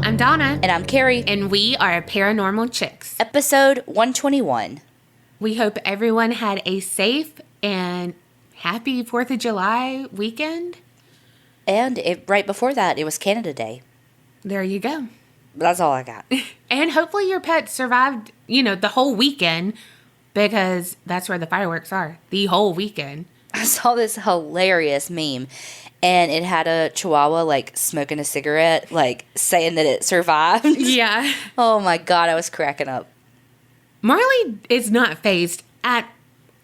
I'm Donna. And I'm Kerri. And we are Paranormal Chicks. Episode 121. We hope everyone had a safe and happy 4th of July weekend. And right before that, it was Canada Day. There you go. That's all I got. And hopefully your pet survived, the whole weekend, because that's where the fireworks are. The whole weekend. I saw this hilarious meme, and it had a chihuahua, smoking a cigarette, saying that it survived. Yeah. Oh, my God. I was cracking up. Marley is not fazed at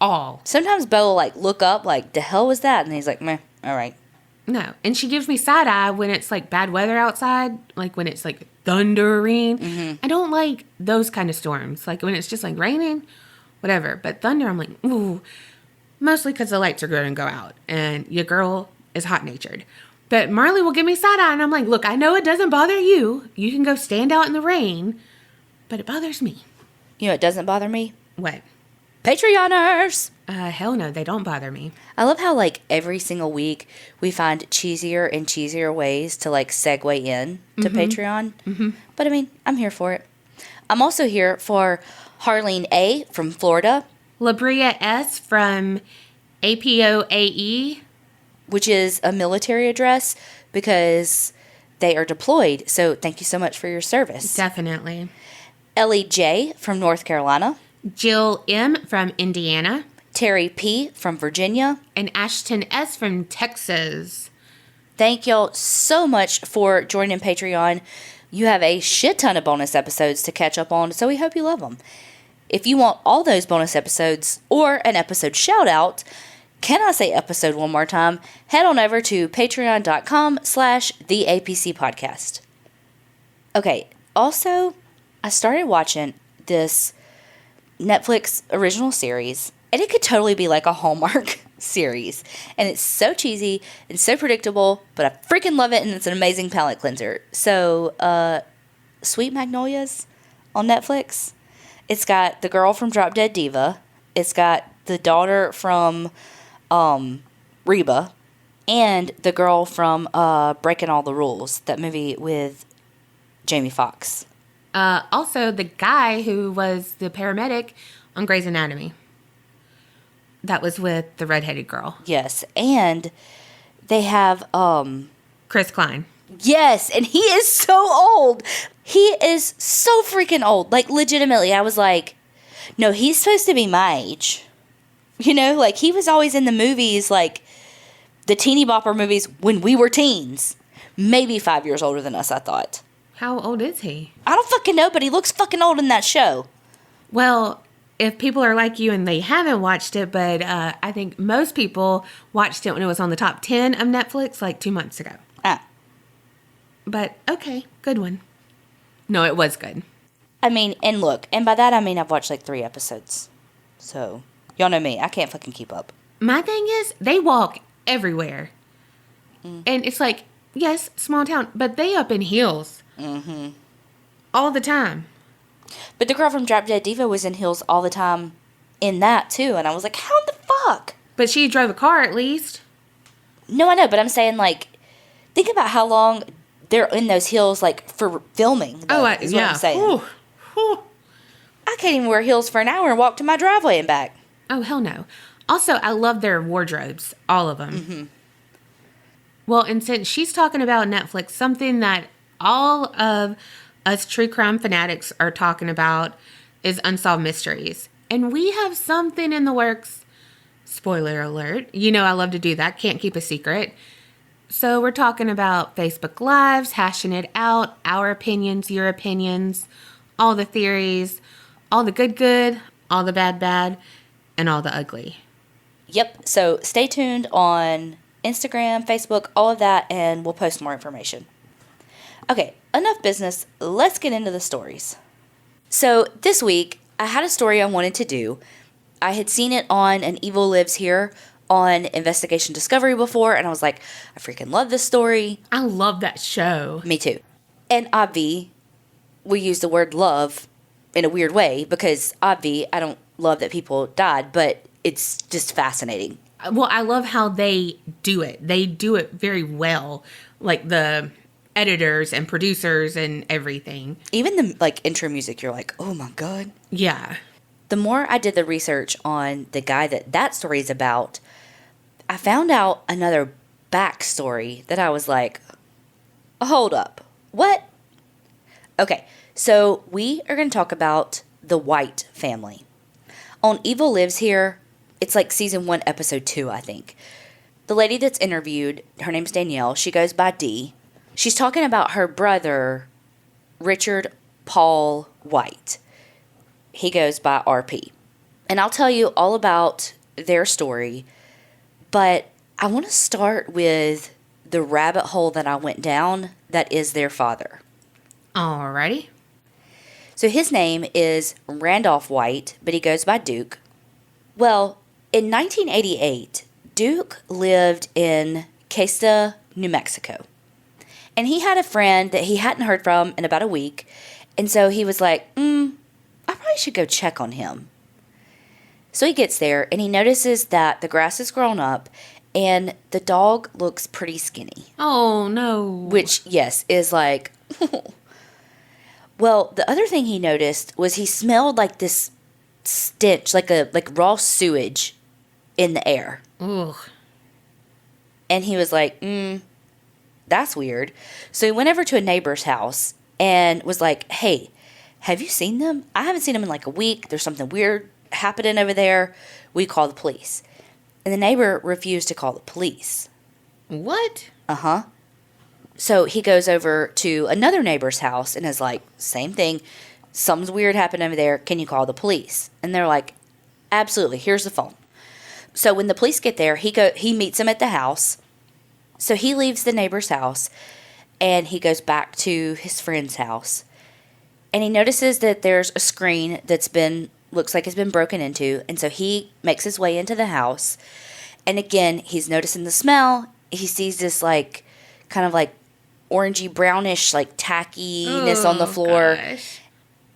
all. Sometimes Bo will, look up, the hell was that? And he's like, meh, all right. No. And she gives me side eye when it's, bad weather outside, when it's, thundering. Mm-hmm. I don't like those kind of storms. When it's just, raining, whatever. But thunder, I'm like, ooh. Mostly because the lights are going to go out. And your girl is hot-natured. But Marley will give me side-eye, and I'm like, look, I know it doesn't bother you. You can go stand out in the rain. But it bothers me. You know, it doesn't bother me. What? Patreoners! Hell no, they don't bother me. I love how, every single week we find cheesier and cheesier ways to, segue in to Patreon. Mm-hmm. But, I'm here for it. I'm also here for Harleen A. from Florida. Labria S. from APOAE. Which is a military address because they are deployed. So, thank you so much for your service. Definitely. Ellie J. from North Carolina. Jill M. from Indiana. Terry P. from Virginia. And Ashton S. from Texas. Thank y'all so much for joining Patreon. You have a shit ton of bonus episodes to catch up on, so we hope you love them. If you want all those bonus episodes or an episode shout out, can I say episode one more time? Head on over to patreon.com/theapcpodcast. Okay, also, I started watching this Netflix original series, and it could totally be like a Hallmark series. And it's so cheesy and so predictable, but I freaking love it, and it's an amazing palate cleanser. So, Sweet Magnolias on Netflix. It's got the girl from Drop Dead Diva. It's got the daughter from Reba. And the girl from Breaking All the Rules. That movie with Jamie Foxx. Also, the guy who was the paramedic on Grey's Anatomy. That was with the redheaded girl. Yes. And they have... Chris Klein. Yes, and he is so old. He is so freaking old. Legitimately, I was like, no, he's supposed to be my age. He was always in the movies, the teeny bopper movies when we were teens. Maybe 5 years older than us, I thought. How old is he? I don't fucking know, but he looks fucking old in that show. Well, if people are like you and they haven't watched it, but I think most people watched it when it was on the top 10 of Netflix 2 months ago. But, okay, good one. No, it was good. And look, and by that I mean I've watched 3 episodes. So, y'all know me. I can't fucking keep up. My thing is, they walk everywhere. And it's yes, small town, but they up in heels. Mm-hmm. All the time. But the girl from Drop Dead Diva was in heels all the time in that, too. And I was like, how the fuck? But she drove a car, at least. No, I know, but I'm saying, think about how long they're in those heels, for filming. Though, yeah. What I'm saying. Ooh. Ooh. I can't even wear heels for an hour and walk to my driveway and back. Oh, hell no. Also, I love their wardrobes. All of them. Mm-hmm. Well, and since she's talking about Netflix, something that all of us true crime fanatics are talking about is unsolved mysteries. And we have something in the works. Spoiler alert. I love to do that. Can't keep a secret. So we're talking about Facebook Lives, hashing it out, our opinions, your opinions, all the theories, all the good, all the bad, and all the ugly. Yep. So stay tuned on Instagram, Facebook, all of that, and we'll post more information. Okay, enough business. Let's get into the stories. So this week, I had a story I wanted to do. I had seen it on An Evil Lives Here on Investigation Discovery before, and I was like, I freaking love this story. I love that show. Me too. And Obvi, we use the word love in a weird way because Obvi, I don't love that people died, but it's just fascinating. Well, I love how they do it. They do it very well. The editors and producers and everything. Even the like intro music, you're like, oh my God. Yeah. The more I did the research on the guy that story is about, I found out another backstory that I was like, hold up. What? Okay, so we are going to talk about the White family. On Evil Lives Here, it's like season 1, episode 2, I think. The lady that's interviewed, her name's Danielle. She goes by D. She's talking about her brother, Richard Paul White. He goes by RP. And I'll tell you all about their story, but I want to start with the rabbit hole that I went down that is their father. Alrighty. So his name is Randolph White, but he goes by Duke. Well, in 1988, Duke lived in Questa, New Mexico. And he had a friend that he hadn't heard from in about a week. And so he was like, I probably should go check on him. So he gets there and he notices that the grass has grown up and the dog looks pretty skinny. Oh, no. Which, yes, is like... Well, the other thing he noticed was he smelled like this stench, like raw sewage in the air. Ugh. And he was like, that's weird. So he went over to a neighbor's house and was like, hey, have you seen them? I haven't seen them in like a week. There's something weird happening over there. We call the police. And the neighbor refused to call the police. What? Uh-huh. So he goes over to another neighbor's house and is like, same thing. Something's weird happened over there. Can you call the police? And they're like, absolutely. Here's the phone. So when the police get there, he meets them at the house. So he leaves the neighbor's house and he goes back to his friend's house. And he notices that there's a screen that's looks like it's been broken into. And so he makes his way into the house. And again, he's noticing the smell. He sees this like, kind of like orangey brownish, like tackiness on the floor. Gosh.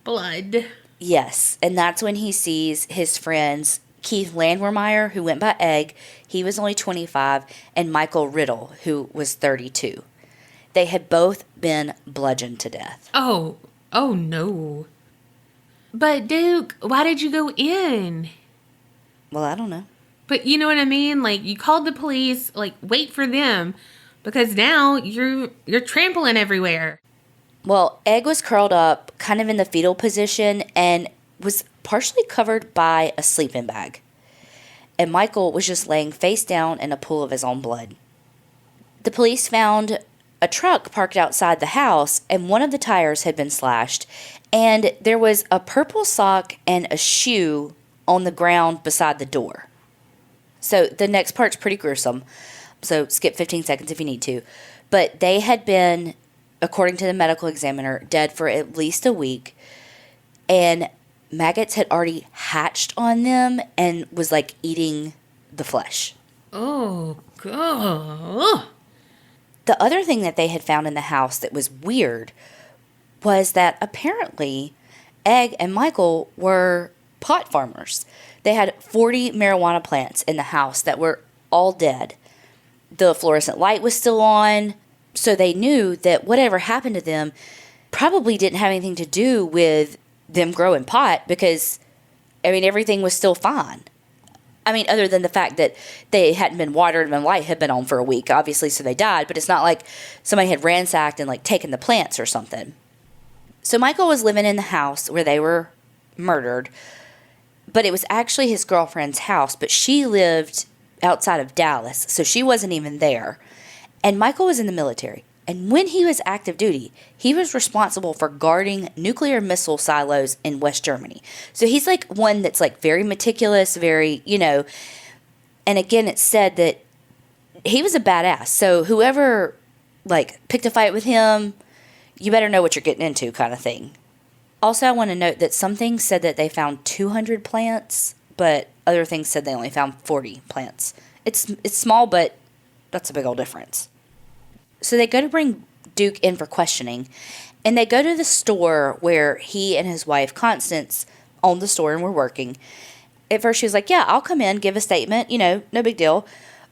Blood. Yes. And that's when he sees his friends, Keith Landwehrmeyer, who went by Egg. He was only 25. And Michael Riddle, who was 32. They had both been bludgeoned to death. Oh no. But Duke, why did you go in? Well, I don't know. But you know what I mean? Like, you called the police, like, wait for them. Because now you're trampling everywhere. Well, Egg was curled up kind of in the fetal position and was partially covered by a sleeping bag. And Michael was just laying face down in a pool of his own blood. The police found a truck parked outside the house, and one of the tires had been slashed. And there was a purple sock and a shoe on the ground beside the door. So the next part's pretty gruesome. So skip 15 seconds if you need to. But they had been, according to the medical examiner, dead for at least a week. And maggots had already hatched on them and was like eating the flesh. Oh, God. The other thing that they had found in the house that was weird was that apparently Egg and Michael were pot farmers. They had 40 marijuana plants in the house that were all dead. The fluorescent light was still on, so they knew that whatever happened to them probably didn't have anything to do with them growing pot because, I mean, everything was still fine. I mean, other than the fact that they hadn't been watered and the light had been on for a week, obviously, so they died. But it's not like somebody had ransacked and, like, taken the plants or something. So Michael was living in the house where they were murdered, but it was actually his girlfriend's house, but she lived outside of Dallas, so she wasn't even there. And Michael was in the military. And when he was active duty, he was responsible for guarding nuclear missile silos in West Germany. So he's like one that's like very meticulous, very, and again, it's said that he was a badass. So whoever like picked a fight with him, you better know what you're getting into kind of thing. Also, I want to note that some things said that they found 200 plants, but other things said they only found 40 plants. It's small, but that's a big old difference. So they go to bring Duke in for questioning, and they go to the store where he and his wife, Constance, owned the store and were working. At first, she was like, yeah, I'll come in, give a statement, no big deal.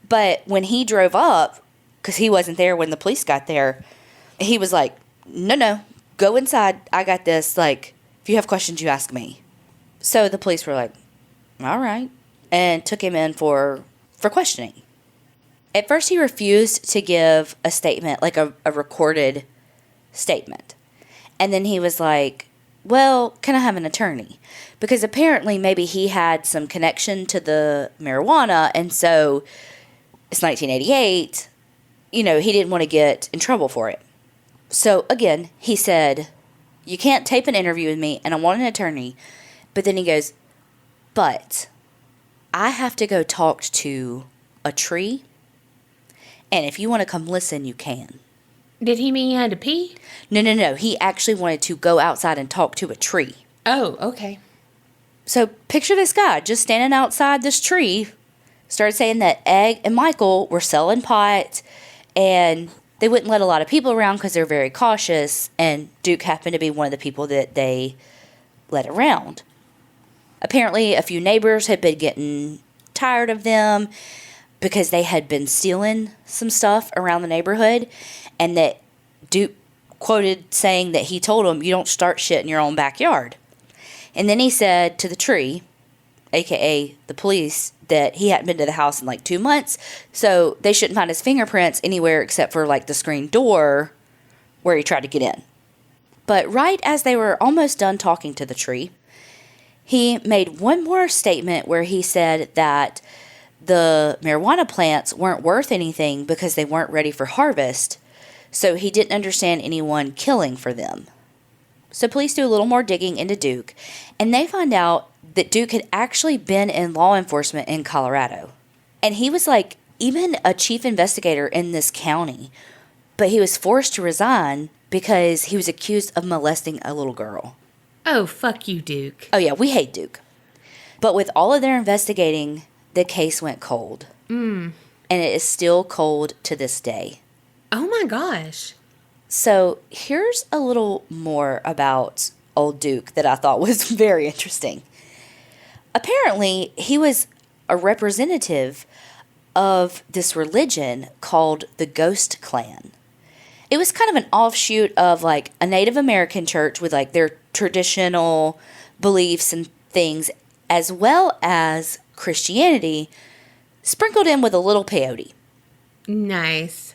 But when he drove up, because he wasn't there when the police got there, He was like, no, go inside. I got this. Like, if you have questions, you ask me. So the police were like, all right, and took him in for questioning. At first, he refused to give a statement, like a recorded statement. And then he was like, well, can I have an attorney? Because apparently maybe he had some connection to the marijuana, and so it's 1988, he didn't want to get in trouble for it. So again, he said, you can't tape an interview with me, and I want an attorney. But then he goes, but I have to go talk to a tree, and if you want to come listen, you can. Did he mean he had to pee? No. He actually wanted to go outside and talk to a tree. Oh, okay. So picture this guy just standing outside this tree, started saying that Egg and Michael were selling pot, and they wouldn't let a lot of people around because they're very cautious, and Duke happened to be one of the people that they let around. Apparently, a few neighbors had been getting tired of them because they had been stealing some stuff around the neighborhood, and that Duke quoted saying that he told them, you don't start shit in your own backyard. And then he said to the tree, a.k.a. the police, that he hadn't been to the house in like 2 months, so they shouldn't find his fingerprints anywhere except for like the screen door where he tried to get in. But right as they were almost done talking to the tree, he made one more statement where he said that the marijuana plants weren't worth anything because they weren't ready for harvest, so he didn't understand anyone killing for them. So police do a little more digging into Duke, and they find out that Duke had actually been in law enforcement in Colorado. And he was like even a chief investigator in this county, but he was forced to resign because he was accused of molesting a little girl. Oh, fuck you, Duke. Oh yeah, we hate Duke. But with all of their investigating, the case went cold. And it is still cold to this day. Oh my gosh. So here's a little more about old Duke that I thought was very interesting. Apparently, he was a representative of this religion called the Ghost Clan. It was kind of an offshoot of like a Native American church with like their traditional beliefs and things, as well as Christianity, sprinkled in with a little peyote. Nice.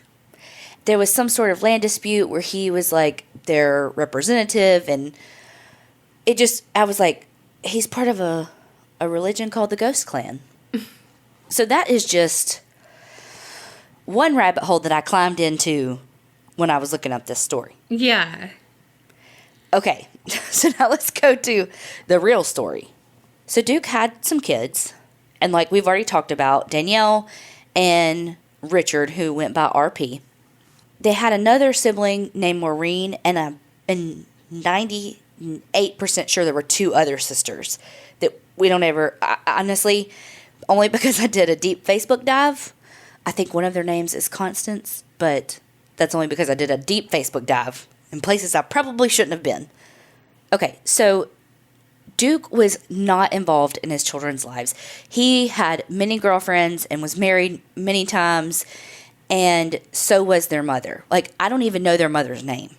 There was some sort of land dispute where he was like their representative, and I was like, he's part of a religion called the Ghost Clan. So that is just one rabbit hole that I climbed into when I was looking up this story. Yeah. Okay, so now let's go to the real story. So Duke had some kids, and like we've already talked about, Danielle and Richard, who went by RP. They had another sibling named Maureen, and I'm 98% sure there were 2 other sisters that we don't ever, honestly, only because I did a deep Facebook dive. I think one of their names is Constance, but that's only because I did a deep Facebook dive in places I probably shouldn't have been. Okay, so Duke was not involved in his children's lives. He had many girlfriends and was married many times, and so was their mother. Like, I don't even know their mother's name.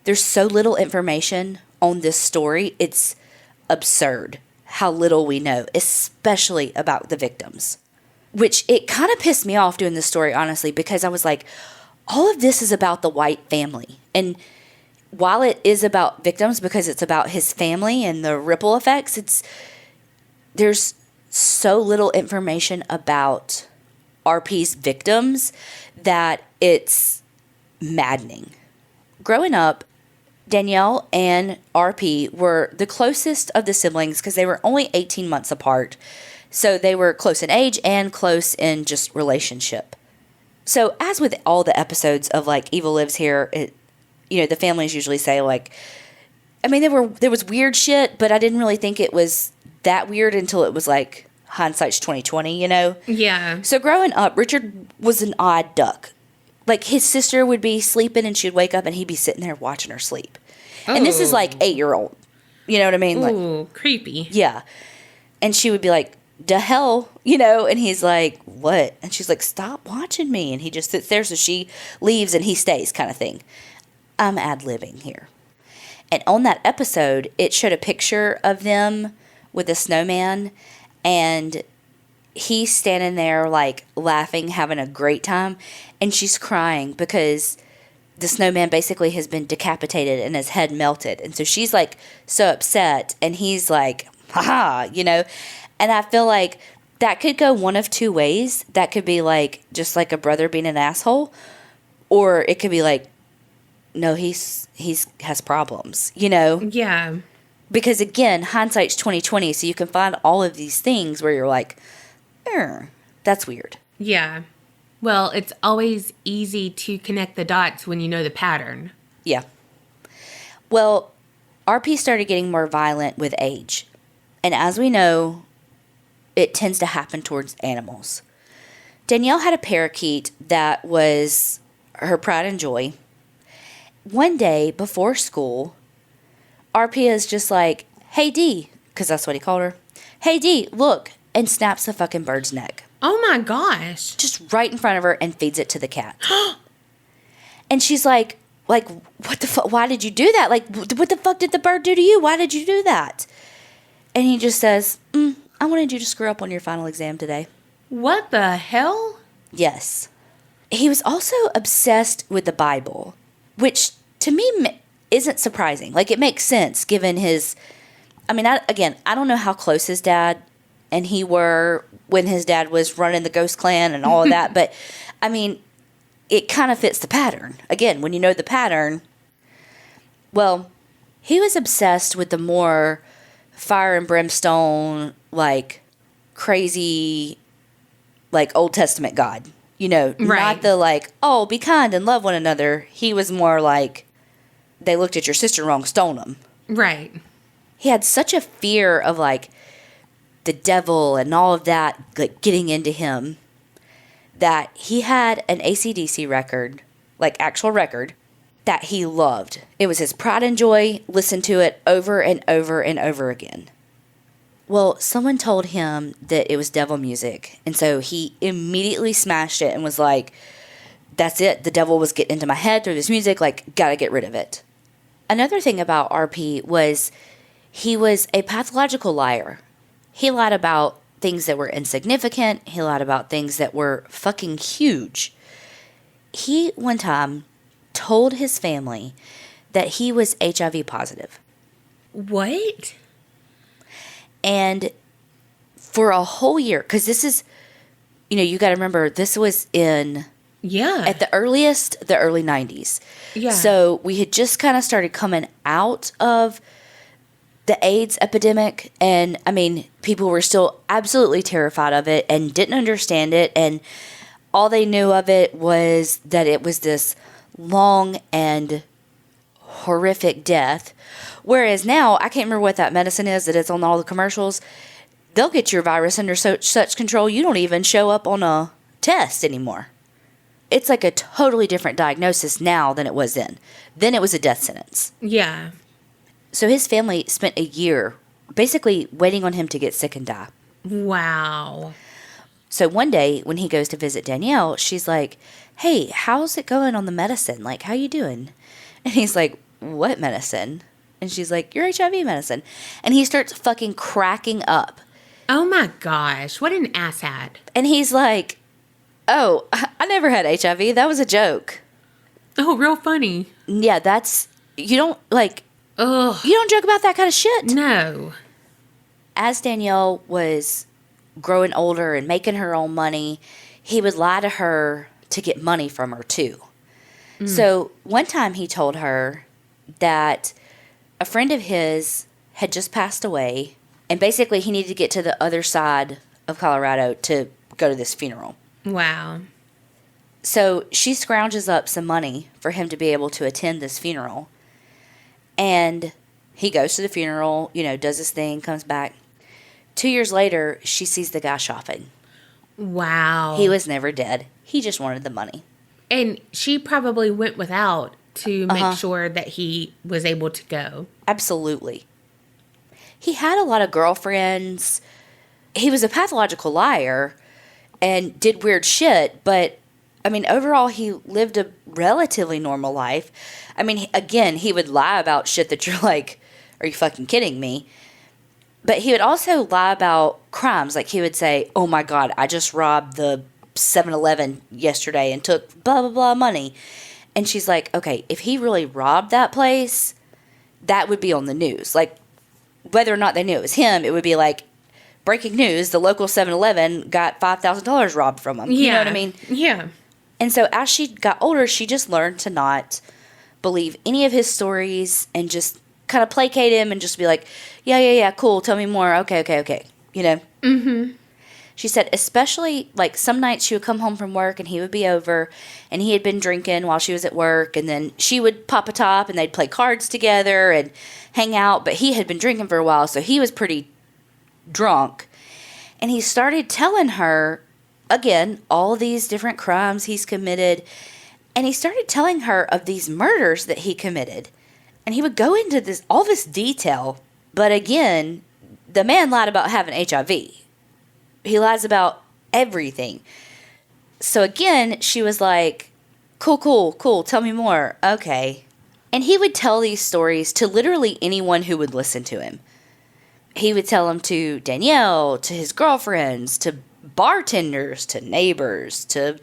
There's so little information on this story. It's absurd how little we know, especially about the victims. Which it kind of pissed me off doing this story, honestly, because I was like, all of this is about the White family. And while it is about victims because it's about his family and the ripple effects, there's so little information about RP's victims that it's maddening. Growing up, Danielle and RP were the closest of the siblings because they were only 18 months apart. So they were close in age and close in just relationship. So as with all the episodes of like Evil Lives Here, the families usually say like, I mean, there was weird shit, but I didn't really think it was that weird until it was like hindsight's 2020, Yeah. So growing up, Richard was an odd duck. Like his sister would be sleeping and she'd wake up and he'd be sitting there watching her sleep. Oh. And this is like 8-year-old. You know what I mean? Ooh, like, creepy. Yeah. And she would be like, "The hell," and he's like, "What?" And she's like, "Stop watching me." And he just sits there, so she leaves and he stays, kind of thing. I'm ad-libbing here. And on that episode, it showed a picture of them with a snowman, and he's standing there like laughing, having a great time, and she's crying because the snowman basically has been decapitated and his head melted. And so she's like so upset, and he's like, haha, you know. And I feel like that could go one of two ways. That could be like just like a brother being an asshole, or it could be like, no, he's has problems, you know. Yeah. Because again, hindsight's 20/20, so you can find all of these things where you're like, that's weird. Yeah. Well, it's always easy to connect the dots when you know the pattern. Yeah. Well, RP started getting more violent with age. And as we know, it tends to happen towards animals. Danielle had a parakeet that was her pride and joy. One day before school, RP is just like, hey, D, because that's what he called her. Hey, D, look, and snaps the fucking bird's neck. Oh my gosh. Just right in front of her and feeds it to the cat. And she's like, what the fuck? Why did you do that? Like, what the fuck did the bird do to you? Why did you do that? And he just says, I wanted you to screw up on your final exam today. What the hell? Yes. He was also obsessed with the Bible, which to me isn't surprising. Like, it makes sense given his, I mean, I don't know how close his dad and he were when his dad was running the Ghost Clan and all of that. But, I mean, it kind of fits the pattern. Again, when you know the pattern, well, he was obsessed with the more fire and brimstone, like, crazy, like, Old Testament God. You know, right. Not the, like, oh, be kind and love one another. He was more like, they looked at your sister wrong, stone them. Right. He had such a fear of, like, the devil and all of that, like, getting into him, that he had an AC/DC record, like, actual record, that he loved. It was his pride and joy, listened to it over and over and over again. Well, someone told him that it was devil music, and so he immediately smashed it and was like, that's it, the devil was getting into my head through this music, like, gotta get rid of it. Another thing about RP was he was a pathological liar. He lied about things that were insignificant. He lied about things that were fucking huge. He, one time, told his family that he was HIV positive. What? And for a whole year, because this is, you know, you got to remember, this was in, at the earliest, the early 90s. Yeah. So we had just kind of started coming out of the AIDS epidemic. And, I mean, people were still absolutely terrified of it and didn't understand it. And all they knew of it was that it was this long and horrific death. Whereas now, I can't remember what that medicine is that it's on all the commercials. They'll get your virus under such control, you don't even show up on a test anymore. It's like a totally different diagnosis now than it was then. Then it was a death sentence. Yeah. So his family spent a year basically waiting on him to get sick and die. Wow. So one day when he goes to visit Danielle, she's like, hey, how's it going on the medicine? Like, how you doing? And he's like, what medicine? And she's like, your HIV medicine. And he starts fucking cracking up. Oh my gosh. What an asshat. And he's like, oh, I never had HIV. That was a joke. Oh, real funny. Yeah, that's, you don't, like, ugh, you don't joke about that kind of shit. No. As Danielle was growing older and making her own money, he would lie to her to get money from her too. So one time he told her that a friend of his had just passed away, and basically he needed to get to the other side of Colorado to go to this funeral. Wow. So she scrounges up some money for him to be able to attend this funeral. And he goes to the funeral, you know, does his thing, comes back. 2 years later, she sees the guy shopping. Wow. He was never dead. He just wanted the money. And she probably went without to make sure that he was able to go. Absolutely. He had a lot of girlfriends. He was a pathological liar and did weird shit, but I mean, overall, he lived a relatively normal life. I mean, again, he would lie about shit that you're like, are you fucking kidding me? But he would also lie about crimes. Like, he would say, oh my God, I just robbed the 7-Eleven yesterday and took blah, blah, blah money. And she's like, okay, if he really robbed that place, that would be on the news. Like, whether or not they knew it was him, it would be like, breaking news, the local 7-Eleven got $5,000 robbed from him. You know what I mean? Yeah. And so as she got older, she just learned to not believe any of his stories and just kind of placate him and just be like, yeah, cool, tell me more. Okay. You know? Mm-hmm. She said especially, like, some nights she would come home from work and he would be over and he had been drinking while she was at work, and then she would pop a top and they'd play cards together and hang out, but he had been drinking for a while, so he was pretty drunk. And he started telling her, again, all these different crimes he's committed. And he started telling her of these murders that he committed. And he would go into all this detail. But again, the man lied about having HIV. He lies about everything. So again, she was like, cool, tell me more. Okay. And he would tell these stories to literally anyone who would listen to him. He would tell them to Danielle, to his girlfriends, to bartenders, to neighbors, to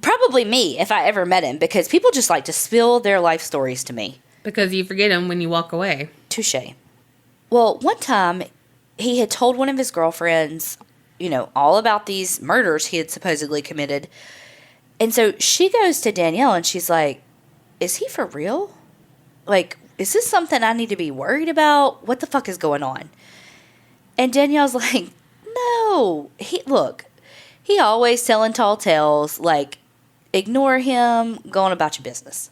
probably me if I ever met him, because people just like to spill their life stories to me. Because you forget them when you walk away. Touche. Well, one time he had told one of his girlfriends, you know, all about these murders he had supposedly committed. And so she goes to Danielle and she's like, is he for real? Like, is this something I need to be worried about? What the fuck is going on? And Danielle's like, no. He always telling tall tales. Like, ignore him, go on about your business.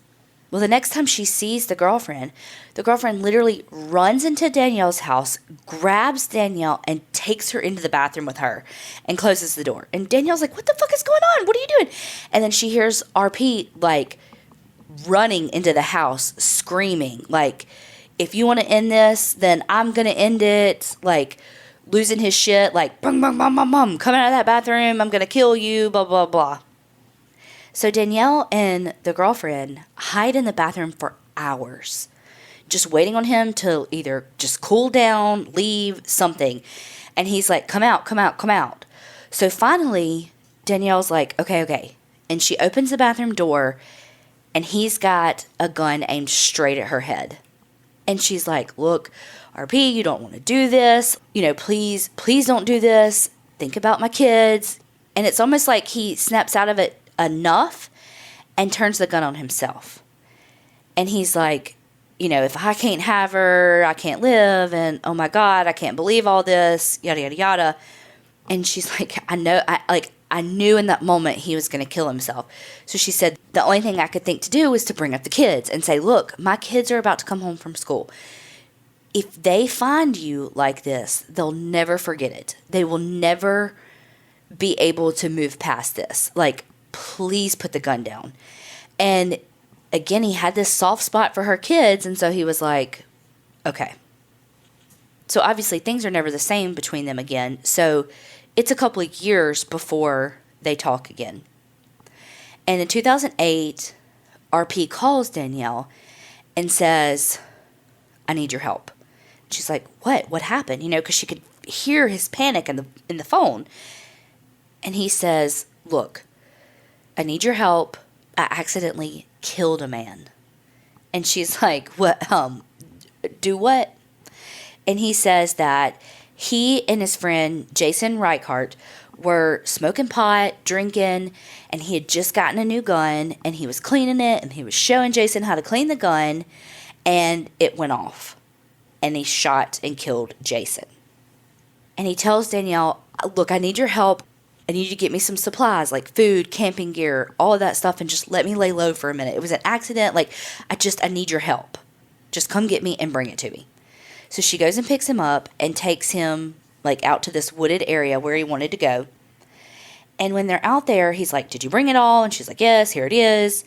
Well, the next time she sees the girlfriend literally runs into Danielle's house, grabs Danielle, and takes her into the bathroom with her and closes the door. And Danielle's like, what the fuck is going on? What are you doing? And then she hears RP, like, running into the house, screaming, like, if you want to end this, then I'm going to end it. Like, losing his shit, like, bum, bum, bum, bum, bum, coming out of that bathroom, I'm going to kill you, blah, blah, blah. So Danielle and the girlfriend hide in the bathroom for hours, just waiting on him to either just cool down, leave, something. And he's like, come out. So finally, Danielle's like, okay. And she opens the bathroom door, and he's got a gun aimed straight at her head. And she's like, look, RP, you don't want to do this. You know, please don't do this. Think about my kids. And it's almost like he snaps out of it enough and turns the gun on himself. And he's like, you know, if I can't have her, I can't live. And oh my God, I can't believe all this, yada, yada, yada. And she's like, I knew in that moment he was going to kill himself. So she said, the only thing I could think to do was to bring up the kids and say, look, my kids are about to come home from school. If they find you like this, they'll never forget it. They will never be able to move past this. Like, please put the gun down. And again, he had this soft spot for her kids. And so he was like, okay. So obviously things are never the same between them again. So it's a couple of years before they talk again. And in 2008, RP calls Danielle and says, I need your help. She's like, what happened? You know, because she could hear his panic in the phone. And he says, look, I need your help. I accidentally killed a man. And she's like, what? Do what? And he says that he and his friend Jason Reichart were smoking pot, drinking, and he had just gotten a new gun, and he was cleaning it, and he was showing Jason how to clean the gun, and it went off. And he shot and killed Jason. And he tells Danielle, look, I need your help. I need you to get me some supplies, like food, camping gear, all of that stuff, and just let me lay low for a minute. It was an accident. Like, I need your help. Just come get me and bring it to me. So she goes and picks him up and takes him, like, out to this wooded area where he wanted to go. And when they're out there, he's like, did you bring it all? And she's like, yes, here it is.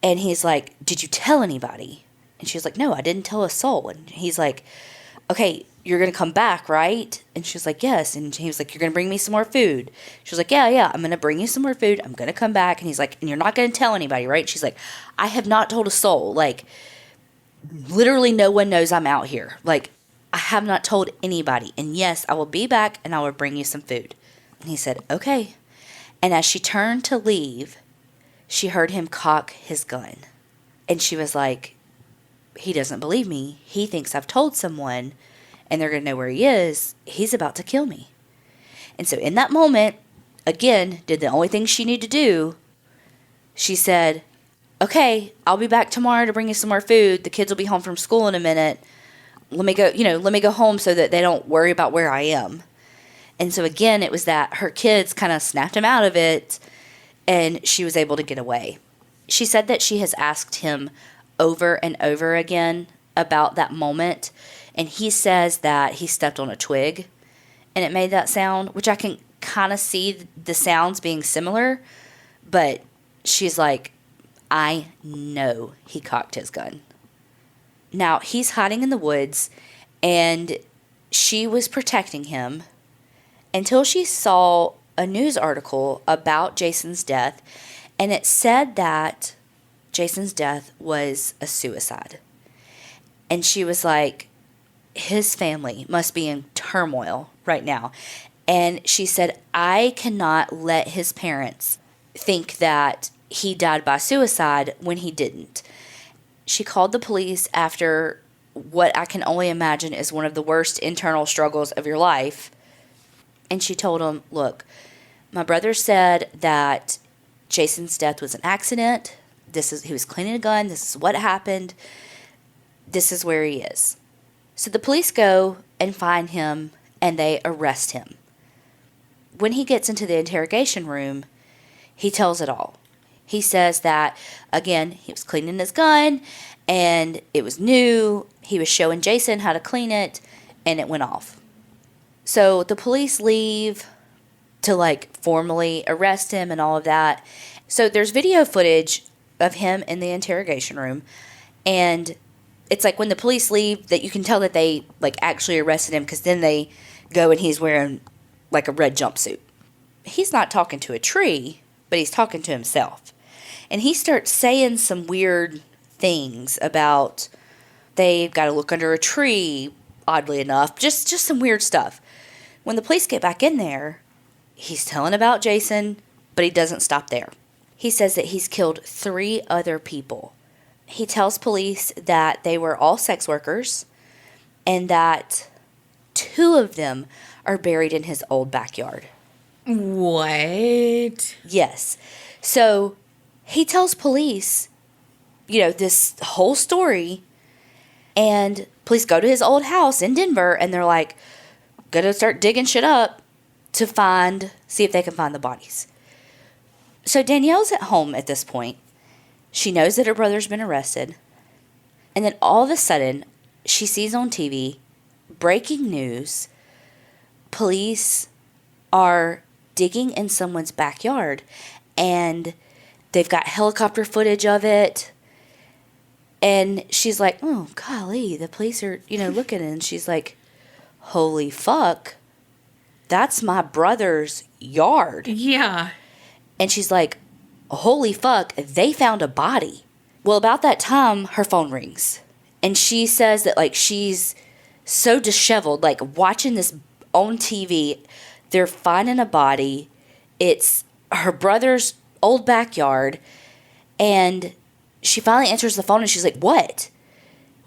And he's like, did you tell anybody? And she's like, no, I didn't tell a soul. And he's like, okay, you're going to come back, right? And she was like, yes. And he was like, you're going to bring me some more food. She was like, yeah, I'm going to bring you some more food. I'm going to come back. And he's like, and you're not going to tell anybody, right? She's like, I have not told a soul. Like, literally no one knows I'm out here. Like, I have not told anybody. And yes, I will be back and I will bring you some food. And he said, okay. And as she turned to leave, she heard him cock his gun. And she was like, he doesn't believe me. He thinks I've told someone and they're going to know where he is. He's about to kill me. And so in that moment, again, did the only thing she needed to do. She said, okay, I'll be back tomorrow to bring you some more food. The kids will be home from school in a minute. Let me go home so that they don't worry about where I am. And so again, it was that her kids kind of snapped him out of it and she was able to get away. She said that she has asked him over and over again about that moment. And he says that he stepped on a twig and it made that sound, which I can kind of see the sounds being similar. But she's like, I know he cocked his gun. Now, he's hiding in the woods, and she was protecting him until she saw a news article about Jason's death, and it said that Jason's death was a suicide. And she was like, his family must be in turmoil right now. And she said, I cannot let his parents think that he died by suicide when he didn't. She called the police after what I can only imagine is one of the worst internal struggles of your life. And she told them, look, my brother said that Jason's death was an accident. He was cleaning a gun. This is what happened. This is where he is. So the police go and find him and they arrest him. When he gets into the interrogation room, he tells it all. He says that, again, he was cleaning his gun, and it was new. He was showing Jason how to clean it, and it went off. So the police leave to, formally arrest him and all of that. So there's video footage of him in the interrogation room, and it's like when the police leave that you can tell that they, actually arrested him, because then they go and he's wearing, a red jumpsuit. He's not talking to a tree, but he's talking to himself. And he starts saying some weird things about they've got to look under a tree, oddly enough. Just some weird stuff. When the police get back in there, he's telling about Jason, but he doesn't stop there. He says that he's killed 3 other people. He tells police that they were all sex workers and that 2 of them are buried in his old backyard. What? Yes. So he tells police, this whole story, and police go to his old house in Denver, and they're like, gonna start digging shit up to see if they can find the bodies. So Danielle's at home at this point. She knows that her brother's been arrested. And then all of a sudden, she sees on TV, breaking news, police are digging in someone's backyard, and they've got helicopter footage of it. And she's like, oh, golly, the police are, looking. And she's like, holy fuck, that's my brother's yard. Yeah. And she's like, holy fuck, they found a body. Well, about that time, her phone rings. And she says that, she's so disheveled, watching this on TV. They're finding a body. It's her brother's old backyard. And she finally answers the phone and she's like, what?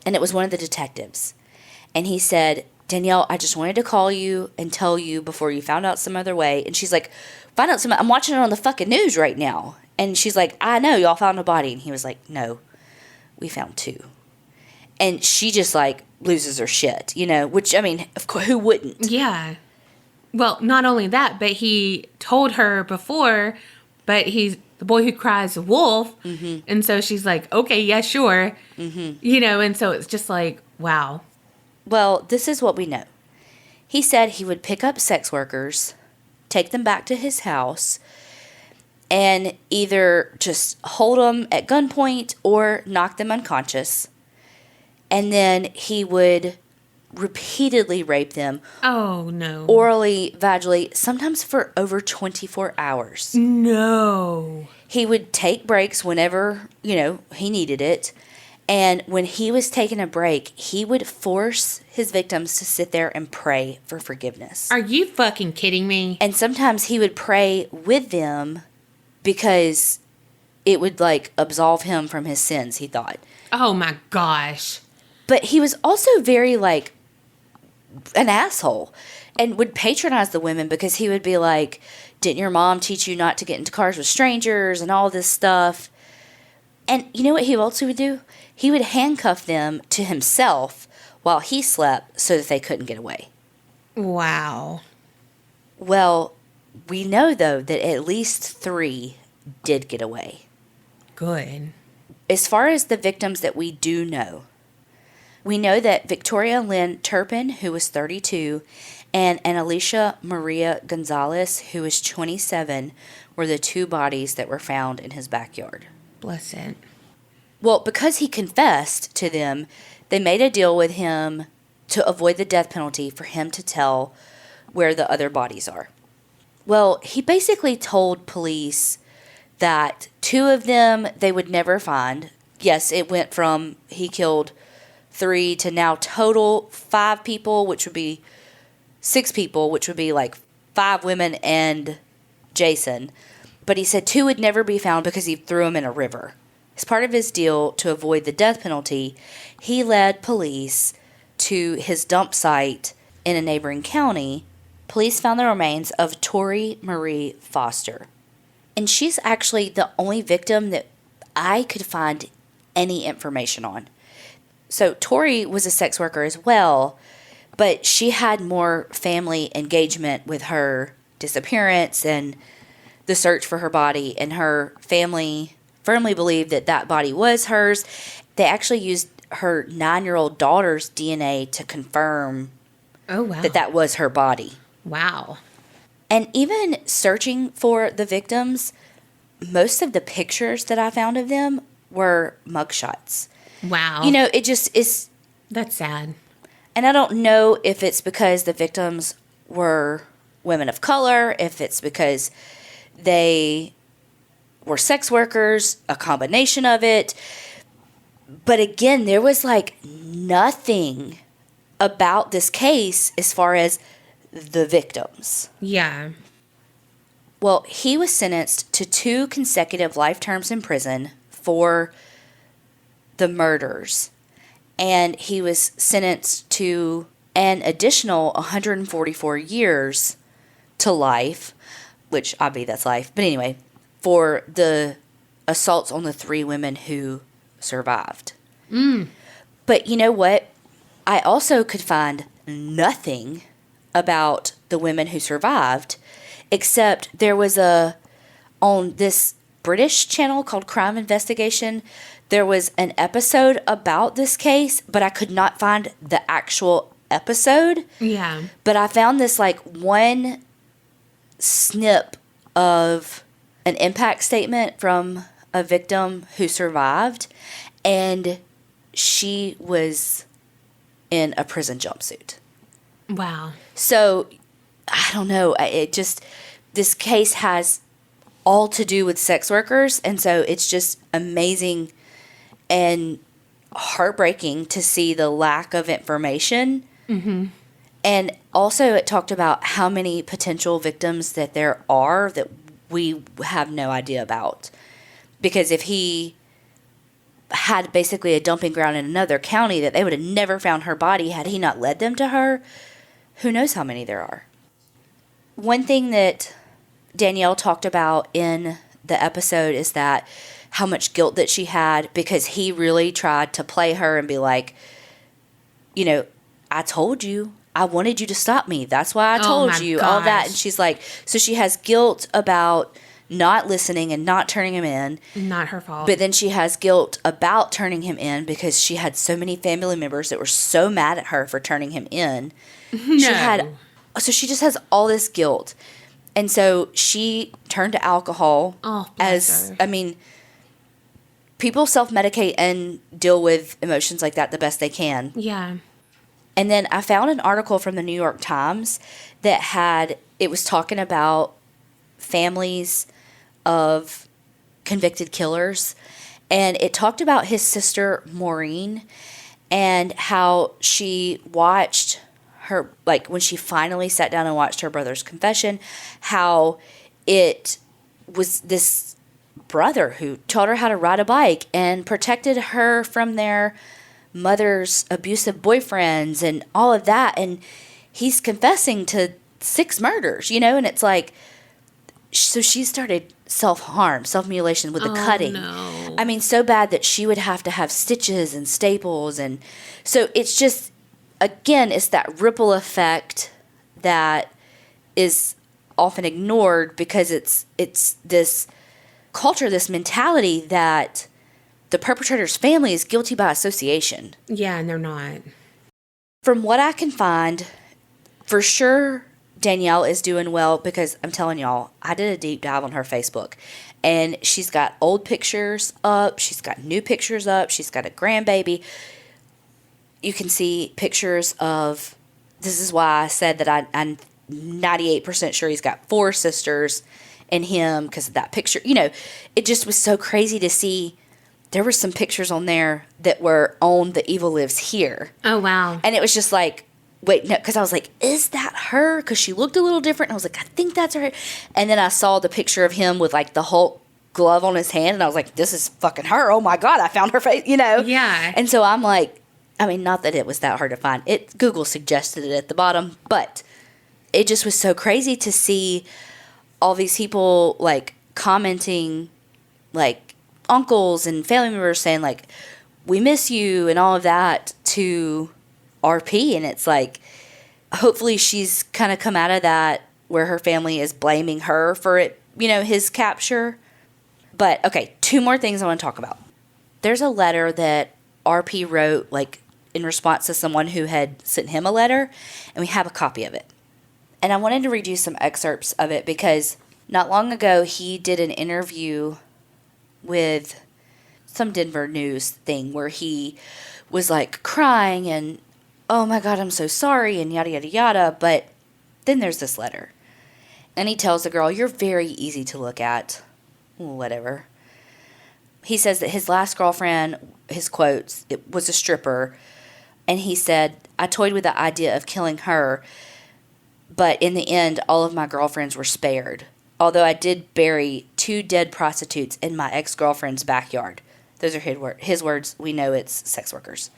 And it was one of the detectives. And he said, Danielle, I just wanted to call you and tell you before you found out some other way. And she's like, I'm watching it on the fucking news right now. And she's like, I know, y'all found a body. And he was like, no, we found 2. And she just loses her shit, which, I mean, of course, who wouldn't? Yeah. Well, not only that, but he told her before, but he's the boy who cries wolf. Mm-hmm. And so she's like, okay, yeah, sure. Mm-hmm. And so it's just like, wow. Well, this is what we know. He said he would pick up sex workers, take them back to his house, and either just hold them at gunpoint or knock them unconscious. And then he would repeatedly rape them. Oh, no. Orally, vaginally, sometimes for over 24 hours. No. He would take breaks whenever, he needed it. And when he was taking a break, he would force his victims to sit there and pray for forgiveness. Are you fucking kidding me? And sometimes he would pray with them because it would, absolve him from his sins, he thought. Oh, my gosh. But he was also very, an asshole and would patronize the women because he would be like, didn't your mom teach you not to get into cars with strangers and all this stuff? And you know what he also would do? He would handcuff them to himself while he slept so that they couldn't get away. Wow. Well, we know, though, that at least 3 did get away. Good. As far as the victims that we do know, we know that Victoria Lynn Turpin, who was 32, and Alicia Maria Gonzalez, who was 27, were the 2 bodies that were found in his backyard. Bless it. Well, because he confessed to them, they made a deal with him to avoid the death penalty for him to tell where the other bodies are. Well, he basically told police that 2 of them they would never find. Yes, it went from he killed 3 to now total 5 people, which would be 6 people, which would be 5 women and Jason. But he said 2 would never be found because he threw them in a river. As part of his deal to avoid the death penalty, he led police to his dump site in a neighboring county. Police found the remains of Tori Marie Foster. And she's actually the only victim that I could find any information on. So Tori was a sex worker as well, but she had more family engagement with her disappearance and the search for her body, and her family firmly believed that that body was hers. They actually used her 9-year-old daughter's DNA to confirm that was her body. Wow. And even searching for the victims, most of the pictures that I found of them were mugshots. Wow. It just is... That's sad. And I don't know if it's because the victims were women of color, if it's because they were sex workers, a combination of it. But again, there was nothing about this case as far as the victims. Yeah. Well, he was sentenced to 2 consecutive life terms in prison for the murders. And he was sentenced to an additional 144 years to life, which obviously that's life. But anyway, for the assaults on the 3 women who survived. But you know what? I also could find nothing about the women who survived, except there was on this British channel called Crime Investigation, there was an episode about this case, but I could not find the actual episode. Yeah. But I found this one snip of an impact statement from a victim who survived, and she was in a prison jumpsuit. Wow. So, I don't know. This case has all to do with sex workers, and so it's just amazing and heartbreaking to see the lack of information. Mm-hmm. And also it talked about how many potential victims that there are that we have no idea about. Because if he had basically a dumping ground in another county, that they would have never found her body had he not led them to her, who knows how many there are. One thing that Danielle talked about in the episode is that how much guilt that she had because he really tried to play her and be like, I told you. I wanted you to stop me. That's why I told you. Gosh. All that. And she's like, so she has guilt about not listening and not turning him in. Not her fault. But then she has guilt about turning him in because she had so many family members that were so mad at her for turning him in. No. So she just has all this guilt. And so she turned to alcohol. Oh, bless her. People self-medicate and deal with emotions like that the best they can. Yeah. And then I found an article from the New York Times that it was talking about families of convicted killers. And it talked about his sister, Maureen, and how she watched her, like when she finally sat down and watched her brother's confession, how it was this brother who taught her how to ride a bike and protected her from their mother's abusive boyfriends and all of that. And he's confessing to 6 murders, and it's like, so she started self-harm, self-mutilation with the cutting. No. I mean, so bad that she would have to have stitches and staples. And so it's just, again, it's that ripple effect that is often ignored because it's this culture, this mentality that the perpetrator's family is guilty by association. Yeah, and they're not. From what I can find, for sure, Danielle is doing well because I'm telling y'all, I did a deep dive on her Facebook and she's got old pictures up. She's got new pictures up. She's got a grandbaby. You can see pictures of, this is why I said that I'm 98% sure he's got 4 sisters in him because of that picture. It just was so crazy to see. There were some pictures on there that were on The Evil Lives Here. Oh, wow. And it was just like, wait, no, because I was like, is that her? Because she looked a little different. And I was like, I think that's her. And then I saw the picture of him with like the Hulk glove on his hand. And I was like, this is fucking her. Oh my God, I found her face, Yeah. And so I'm like, I mean, not that it was that hard to find. Google suggested it at the bottom. But it just was so crazy to see all these people like commenting, like uncles and family members saying like, we miss you and all of that to RP. And it's like, hopefully she's kind of come out of that where her family is blaming her for it, his capture. But okay, 2 more things I want to talk about. There's a letter that RP wrote like in response to someone who had sent him a letter, and we have a copy of it. And I wanted to read you some excerpts of it because not long ago he did an interview with some Denver news thing where he was like crying and, oh my God, I'm so sorry and yada, yada, yada. But then there's this letter. And he tells the girl, you're very easy to look at. Whatever. He says that his last girlfriend, his quotes, it was a stripper. And he said, I toyed with the idea of killing her. But in the end, all of my girlfriends were spared. Although I did bury 2 dead prostitutes in my ex-girlfriend's backyard. Those are his words. We know it's sex workers.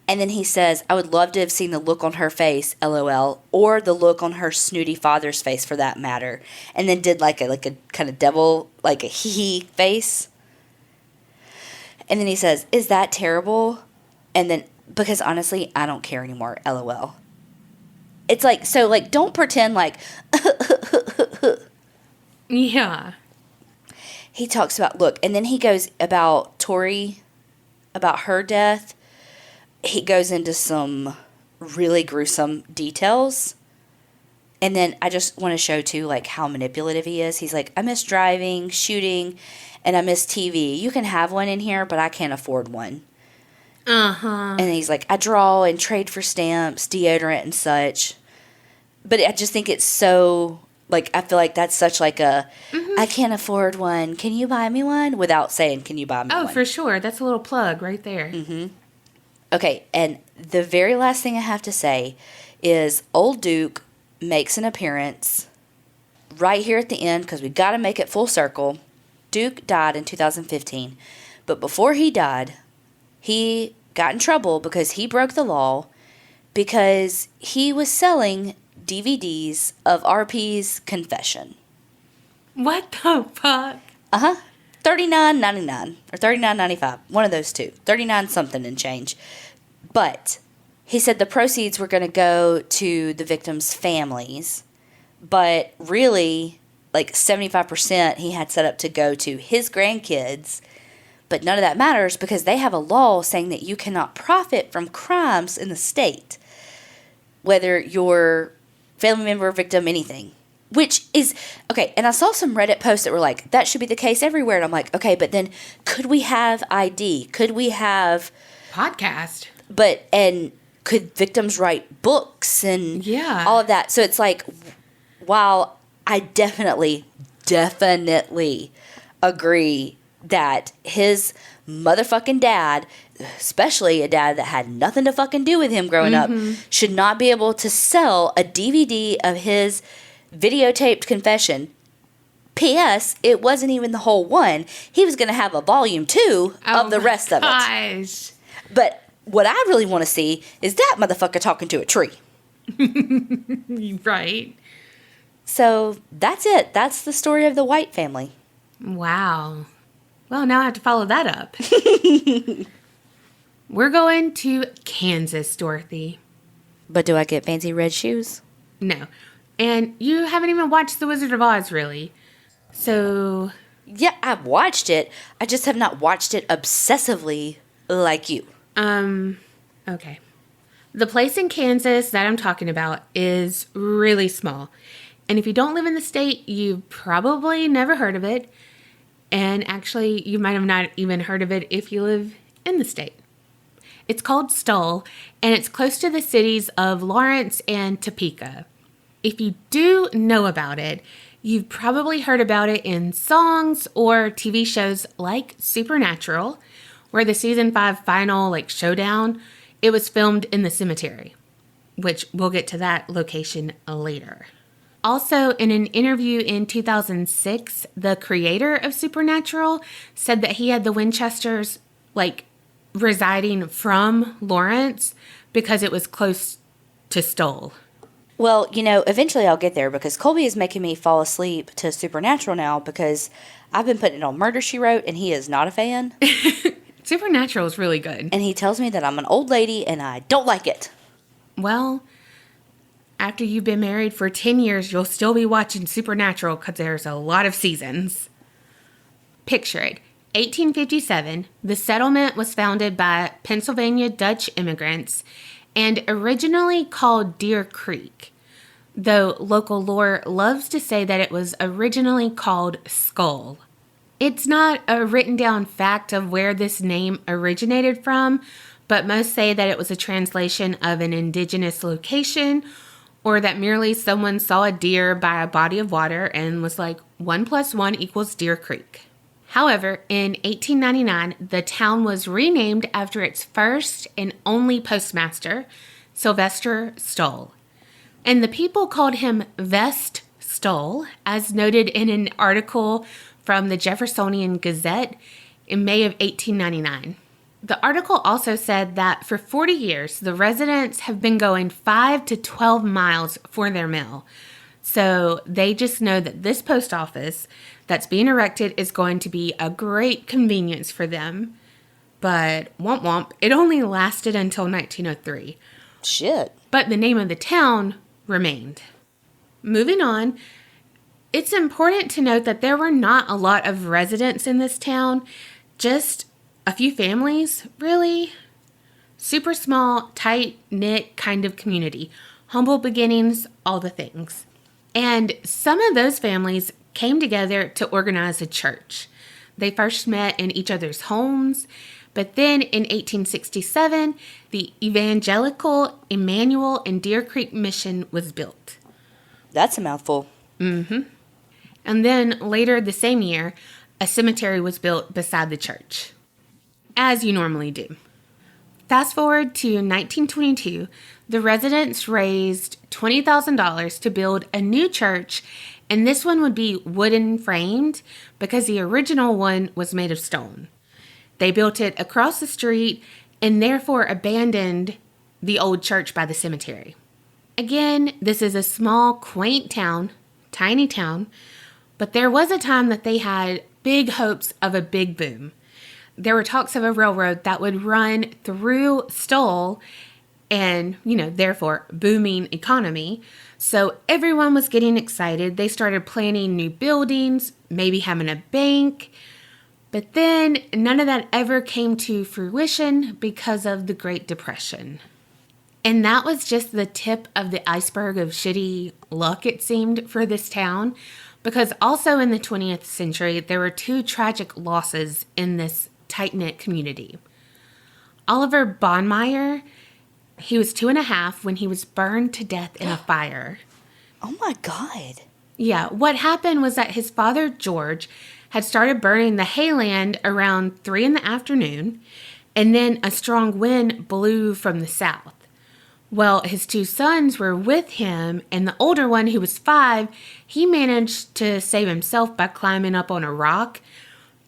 And then he says, I would love to have seen the look on her face, LOL, or the look on her snooty father's face for that matter. And then did like a kind of devil, like a hee face. And then he says, is that terrible? And then, because honestly, I don't care anymore, LOL. It's like, so like, don't pretend like, Yeah. He talks about, look, and then he goes about Tori, about her death. He goes into some really gruesome details. And then I just want to show, too, like, how manipulative he is. He's like, I miss driving, shooting, and I miss TV. You can have one in here, but I can't afford one. Uh-huh. And he's like, I draw and trade for stamps, deodorant, and such. But I just think it's so... Like, I feel like that's such like a, I can't afford one. Can you buy me one? Without saying, can you buy me one? Oh, for sure. That's a little plug right there. Mm-hmm. Okay, and the very last thing I have to say is Old Duke makes an appearance right here at the end because we got to make it full circle. Duke died in 2015, but before he died, he got in trouble because he broke the law because he was selling DVDs of RP's confession. What the fuck? $39.99 or $39.95. One of those two. 39 something and change. But he said the proceeds were going to go to the victims' families. But really, like 75% he had set up to go to his grandkids. But none of that matters because they have a law saying that you cannot profit from crimes in the state. Whether you're family member, victim, anything. Which is, okay, and I saw some Reddit posts that were like, that should be the case everywhere. And I'm like, okay, but then could we have ID? Could we have... Podcast. But, and could victims write books and Yeah. all of that? So it's like, while I definitely agree that his motherfucking dad, especially a dad that had nothing to fucking do with him growing up, should not be able to sell a DVD of his videotaped confession. P.S. It wasn't even the whole one. He was going to have a volume 2 of the rest of it. But what I really want to see is that motherfucker talking to a tree. Right. So that's it. That's the story of the White family. Wow. Well, now I have to follow that up. We're going to Kansas, Dorothy. But do I get fancy red shoes? No. And you haven't even watched The Wizard of Oz, really. So... Yeah, I've watched it. I just have not watched it obsessively like you. Okay. The place in Kansas that I'm talking about is really small. And if you don't live in the state, you've probably never heard of it. And actually, you might have not even heard of it if you live in the state. It's called Stull, and it's close to the cities of Lawrence and Topeka. If you do know about it, you've probably heard about it in songs or TV shows like Supernatural, where the season 5 final showdown, it was filmed in the cemetery, which we'll get to that location later. Also, in an interview in 2006, the creator of Supernatural said that he had the Winchesters residing from Lawrence because it was close to Stull. Well, eventually I'll get there because Colby is making me fall asleep to Supernatural now because I've been putting it on Murder, She Wrote, and he is not a fan. Supernatural is really good. And he tells me that I'm an old lady and I don't like it. Well, after you've been married for 10 years, you'll still be watching Supernatural because there's a lot of seasons. Picture it. 1857, the settlement was founded by Pennsylvania Dutch immigrants and originally called Deer Creek, though local lore loves to say that it was originally called Skull. It's not a written down fact of where this name originated from, but most say that it was a translation of an indigenous location, or that merely someone saw a deer by a body of water and was like, 1 + 1 = Deer Creek. However, in 1899, the town was renamed after its first and only postmaster, Sylvester Stull. And the people called him Vest Stull, as noted in an article from the Jeffersonian Gazette in May of 1899. The article also said that for 40 years, the residents have been going 5 to 12 miles for their mail. So they just know that this post office that's being erected is going to be a great convenience for them. But womp womp, it only lasted until 1903. Shit. But the name of the town remained. Moving on, it's important to note that there were not a lot of residents in this town, just a few families, really. Super small, tight-knit kind of community. Humble beginnings, all the things. And some of those families came together to organize a church. They first met in each other's homes, but then in 1867, the Evangelical Emmanuel and Deer Creek Mission was built. That's a mouthful. Mm-hmm. And then later the same year, a cemetery was built beside the church, as you normally do. Fast forward to 1922, the residents raised $20,000 to build a new church, and this one would be wooden framed because the original one was made of stone. They built it across the street and therefore abandoned the old church by the cemetery. Again, this is a small, quaint town, tiny town, but there was a time that they had big hopes of a big boom. There were talks of a railroad that would run through Stull and, therefore booming economy. So everyone was getting excited. They started planning new buildings, maybe having a bank. But then none of that ever came to fruition because of the Great Depression. And that was just the tip of the iceberg of shitty luck, it seemed, for this town. Because also in the 20th century, there were 2 tragic losses in this tight-knit community. Oliver Bonmeyer, He was 2.5 when he was burned to death in a fire. Oh my God. Yeah, what happened was that his father, George, had started burning the hayland around 3 in the afternoon, and then a strong wind blew from the south. Well, his 2 sons were with him, and the older one, who was 5, he managed to save himself by climbing up on a rock,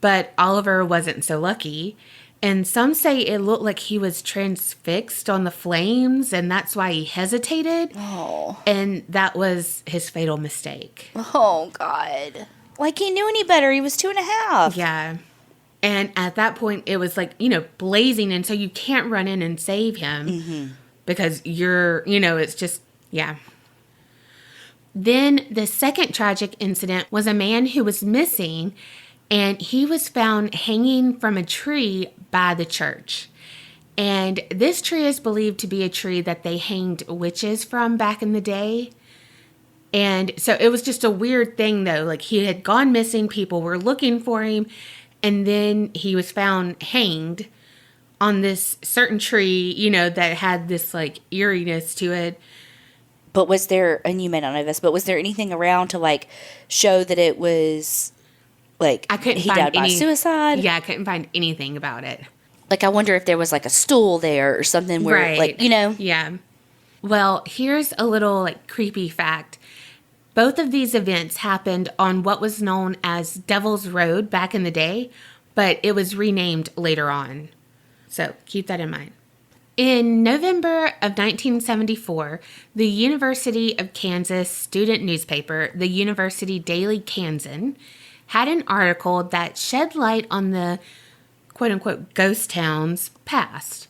but Oliver wasn't so lucky. And some say it looked like he was transfixed on the flames, and that's why he hesitated. Oh. And that was his fatal mistake. Oh, God. Like he knew any better. He was 2.5. Yeah. And at that point, it was like, blazing. And so you can't run in and save him because you're, it's just, yeah. Then the second tragic incident was a man who was missing, and he was found hanging from a tree by the church. And this tree is believed to be a tree that they hanged witches from back in the day. And so it was just a weird thing, though. Like, he had gone missing, people were looking for him, and then he was found hanged on this certain tree, that had this, like, eeriness to it. But was there, and you may not know this, but was there anything around to, like, show that it was, like, I couldn't he find died by suicide? Yeah, I couldn't find anything about it. Like, I wonder if there was, like, a stool there or something where, Right. like, Yeah. Well, here's a little, like, creepy fact. Both of these events happened on what was known as Devil's Road back in the day, but it was renamed later on. So keep that in mind. In November of 1974, the University of Kansas student newspaper, the University Daily Kansan, had an article that shed light on the quote-unquote ghost town's past.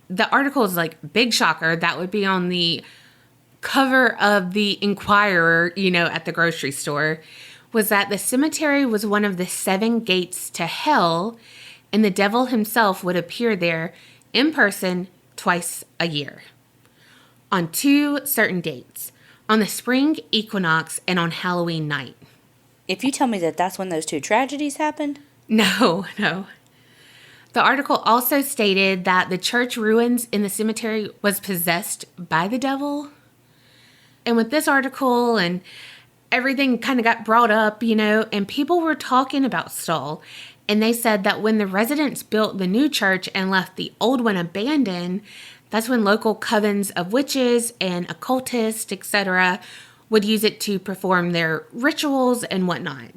The article is like, big shocker, that would be on the cover of the Inquirer, at the grocery store, was that the cemetery was one of the 7 gates to hell, and the devil himself would appear there in person twice a year. On 2 certain dates, on the spring equinox and on Halloween night. If you tell me that that's when those 2 tragedies happened? No. The article also stated that the church ruins in the cemetery was possessed by the devil. And with this article and everything kind of got brought up, and people were talking about Stull. And they said that when the residents built the new church and left the old one abandoned, that's when local covens of witches and occultists, etc., would use it to perform their rituals and whatnot.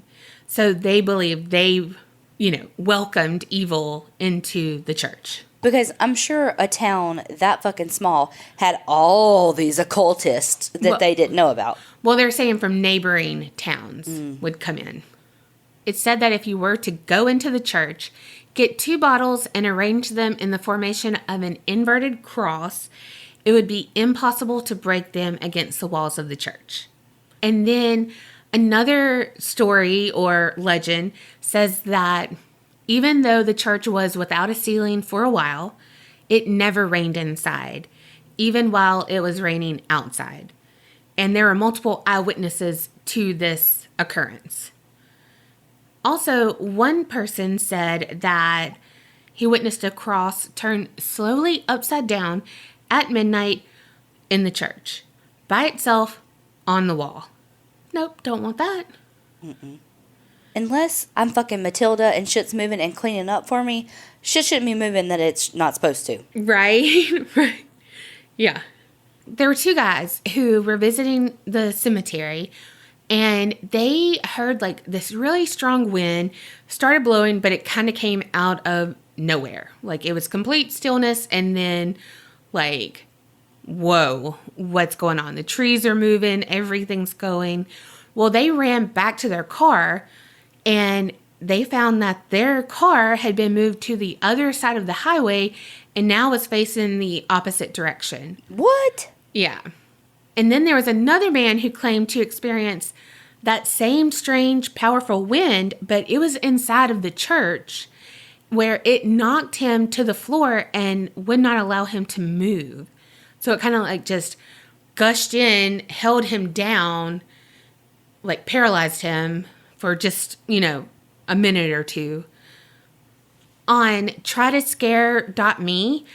So they believed they, welcomed evil into the church. Because I'm sure a town that fucking small had all these occultists that they didn't know about. Well, they're saying from neighboring towns would come in. It said that if you were to go into the church, get 2 bottles and arrange them in the formation of an inverted cross, it would be impossible to break them against the walls of the church. And then another story or legend says that even though the church was without a ceiling for a while, it never rained inside, even while it was raining outside. And there are multiple eyewitnesses to this occurrence. Also, one person said that he witnessed a cross turn slowly upside down at midnight in the church, by itself on the wall. Nope, don't want that. Unless I'm fucking Matilda and shit's moving and cleaning up for me, shit shouldn't be moving that it's not supposed to. Right? Right. Yeah. There were 2 guys who were visiting the cemetery, and they heard like this really strong wind started blowing, but it kind of came out of nowhere. Like, it was complete stillness, and then like, whoa, what's going on? The trees are moving, everything's going. Well, they ran back to their car, and they found that their car had been moved to the other side of the highway and now was facing the opposite direction. What? Yeah. And then there was another man who claimed to experience that same strange, powerful wind, but it was inside of the church, where it knocked him to the floor and would not allow him to move. So it kind of like just gushed in, held him down, like paralyzed him for just, a minute or 2. On trytoscare.me,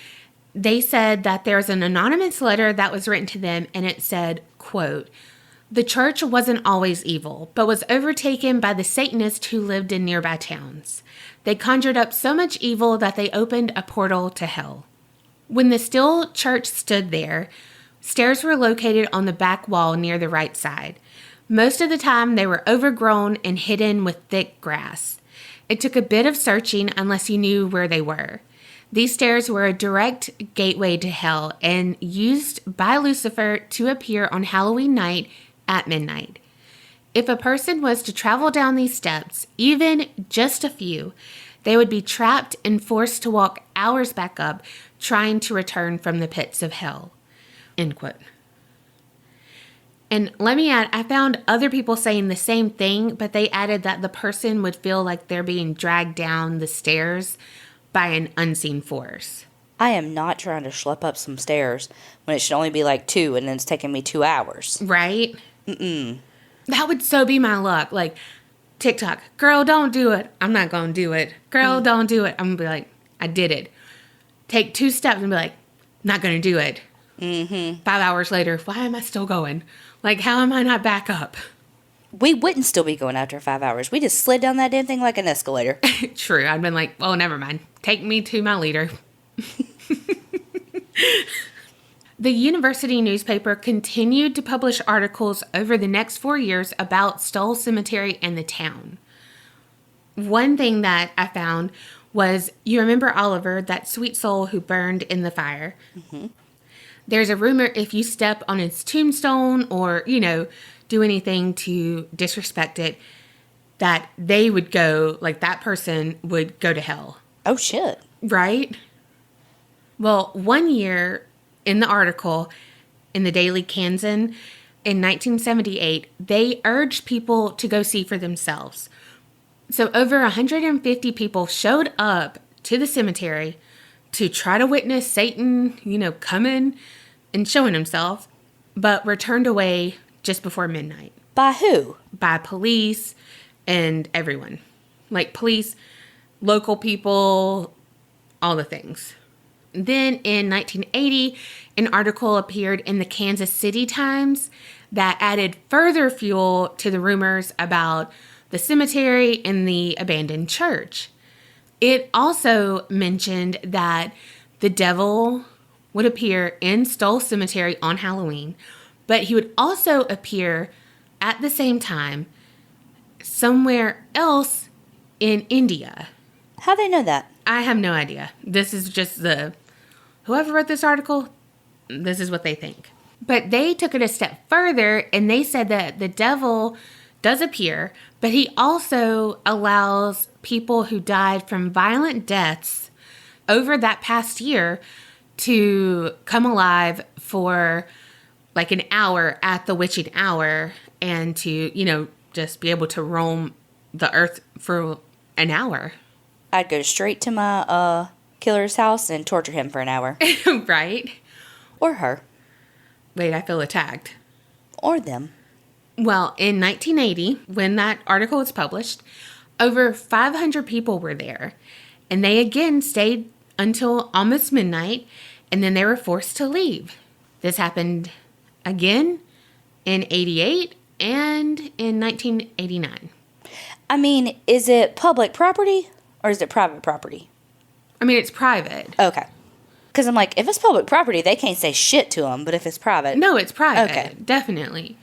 they said that there's an anonymous letter that was written to them, and it said, quote, "The church wasn't always evil, but was overtaken by the Satanists who lived in nearby towns. They conjured up so much evil that they opened a portal to hell." When the Stull church stood there, stairs were located on the back wall near the right side. Most of the time, they were overgrown and hidden with thick grass. It took a bit of searching unless you knew where they were. These stairs were a direct gateway to hell and used by Lucifer to appear on Halloween night at midnight. If a person was to travel down these steps, even just a few, they would be trapped and forced to walk hours back up, trying to return from the pits of hell. End quote. And let me add, I found other people saying the same thing, but they added that the person would feel like they're being dragged down the stairs by an unseen force. I am not trying to schlep up some stairs when it should only be like 2 and then it's taking me 2 hours. Right? That would so be my luck. Like, TikTok, girl, don't do it. I'm not going to do it. Girl, don't do it. I'm going to be like, I did it. Take 2 steps and be like, not going to do it. 5 hours later, why am I still going? Like, how am I not back up? We wouldn't still be going after 5 hours. We just slid down that damn thing like an escalator. True. I'd been like, well, never mind. Take me to my leader. The university newspaper continued to publish articles over the next 4 years about Stull Cemetery and the town. One thing that I found was, you remember Oliver, that sweet soul who burned in the fire? There's a rumor if you step on his tombstone or, do anything to disrespect it, that they would go, like that person would go to hell. Oh, shit. Right? Well, 1 year in the article in the Daily Kansan in 1978, they urged people to go see for themselves. So over 150 people showed up to the cemetery to try to witness Satan, coming and showing himself, but returned away just before midnight. By who? By police and everyone. Like police, local people, all the things. Then in 1980, an article appeared in the Kansas City Times that added further fuel to the rumors about the cemetery and the abandoned church. It also mentioned that the devil would appear in Stull Cemetery on Halloween, but he would also appear at the same time somewhere else in India. How they know that? I have no idea. This is just whoever wrote this article, this is what they think. But they took it a step further and they said that the devil does appear, but he also allows people who died from violent deaths over that past year to come alive for like an hour at the witching hour and to, just be able to roam the earth for an hour. I'd go straight to my killer's house and torture him for an hour. Right? Or her. Wait, I feel attacked. Or them. Well, in 1980, when that article was published, over 500 people were there. And they again stayed until almost midnight, and then they were forced to leave. This happened again in 88 and in 1989. I mean, is it public property or is it private property? I mean, it's private. Okay. Because I'm like, if it's public property, they can't say shit to them. But if it's private... No, it's private. Okay. Definitely.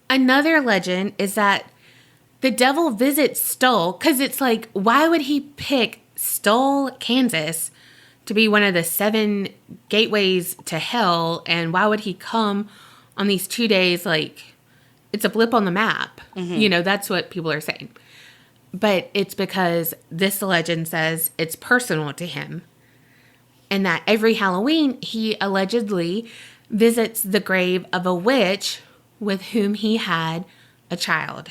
Another legend is that the devil visits Stull, because it's like, why would he pick Stull, Kansas, to be one of the 7 gateways to hell? And why would he come on these 2 days? Like, it's a blip on the map. Mm-hmm. That's what people are saying. But it's because this legend says it's personal to him. And that every Halloween, he allegedly visits the grave of a witch with whom he had a child.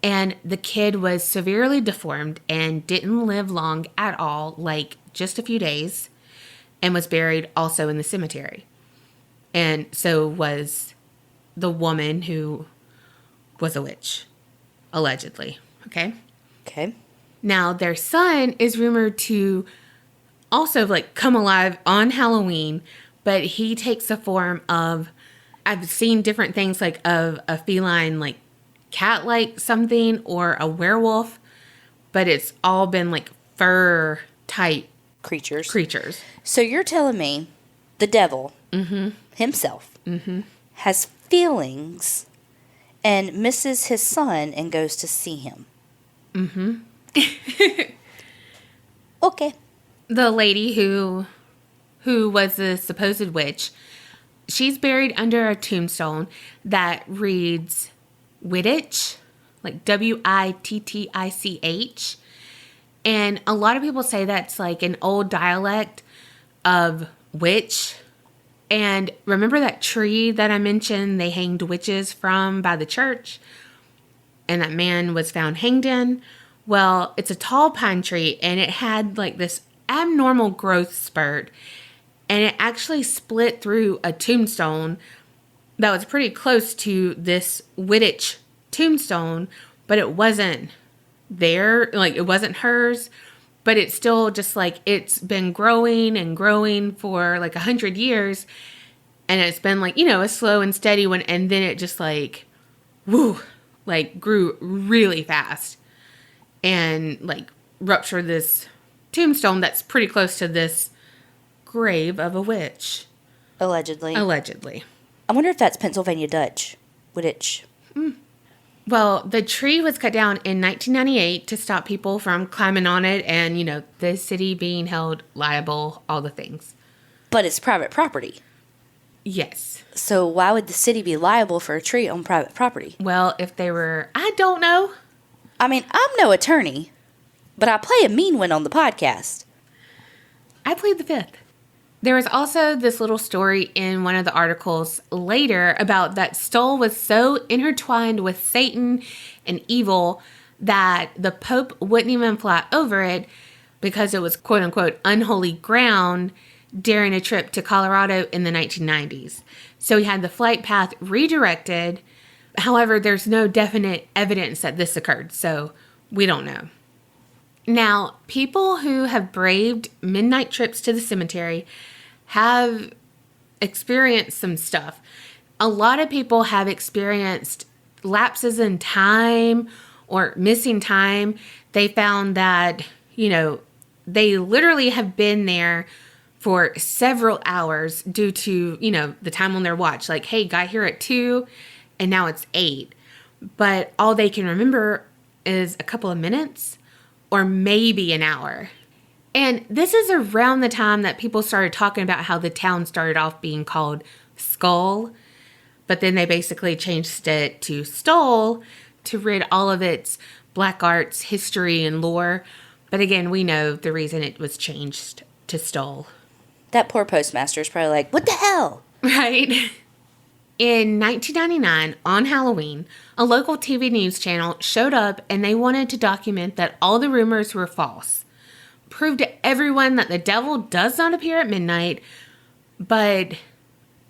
And the kid was severely deformed and didn't live long at all, like just a few days, and was buried also in the cemetery. And so was the woman who was a witch, allegedly. Okay? Okay. Now, their son is rumored to also like come alive on Halloween, but he takes the form of, I've seen different things like of a feline, like cat-like something, or a werewolf, but it's all been like fur type creatures. So you're telling me the devil himself has feelings and misses his son and goes to see him. Okay. The lady who was the supposed witch, she's buried under a tombstone that reads Wittich, like Wittich. And a lot of people say that's like an old dialect of witch. And remember that tree that I mentioned they hanged witches from by the church? And that man was found hanged in? Well, it's a tall pine tree, and it had like this abnormal growth spurt. And it actually split through a tombstone that was pretty close to this Wittich tombstone, but it wasn't there, like it wasn't hers, but it's still just like it's been growing and growing for like 100 years, and it's been like, you know, a slow and steady one, and then it just like woo, like grew really fast and like ruptured this tombstone that's pretty close to this grave of a witch. Allegedly. I wonder if that's Pennsylvania Dutch. Wittich. Well, the tree was cut down in 1998 to stop people from climbing on it and, you know, the city being held liable, all the things. But it's private property. Yes. So why would the city be liable for a tree on private property? Well, if they were, I don't know. I mean, I'm no attorney, but I play a mean one on the podcast. I plead the fifth. There was also this little story in one of the articles later about that Stull was so intertwined with Satan and evil that the Pope wouldn't even fly over it because it was quote unquote unholy ground during a trip to Colorado in the 1990s. So he had the flight path redirected. However, there's no definite evidence that this occurred, so we don't know. Now, people who have braved midnight trips to the cemetery have experienced some stuff. A lot of people have experienced lapses in time or missing time. They found that, you know, they literally have been there for several hours due to, you know, the time on their watch. Like, hey, got here at 2 and now it's 8. But all they can remember is a couple of minutes or maybe an hour. And this is around the time that people started talking about how the town started off being called Skull, but then they basically changed it to Stull to rid all of its black arts, history, and lore. But again, we know the reason it was changed to Stull. That poor postmaster is probably like, what the hell? Right? In 1999, on Halloween, a local TV news channel showed up and they wanted to document that all the rumors were false. Prove to everyone that the devil does not appear at midnight, but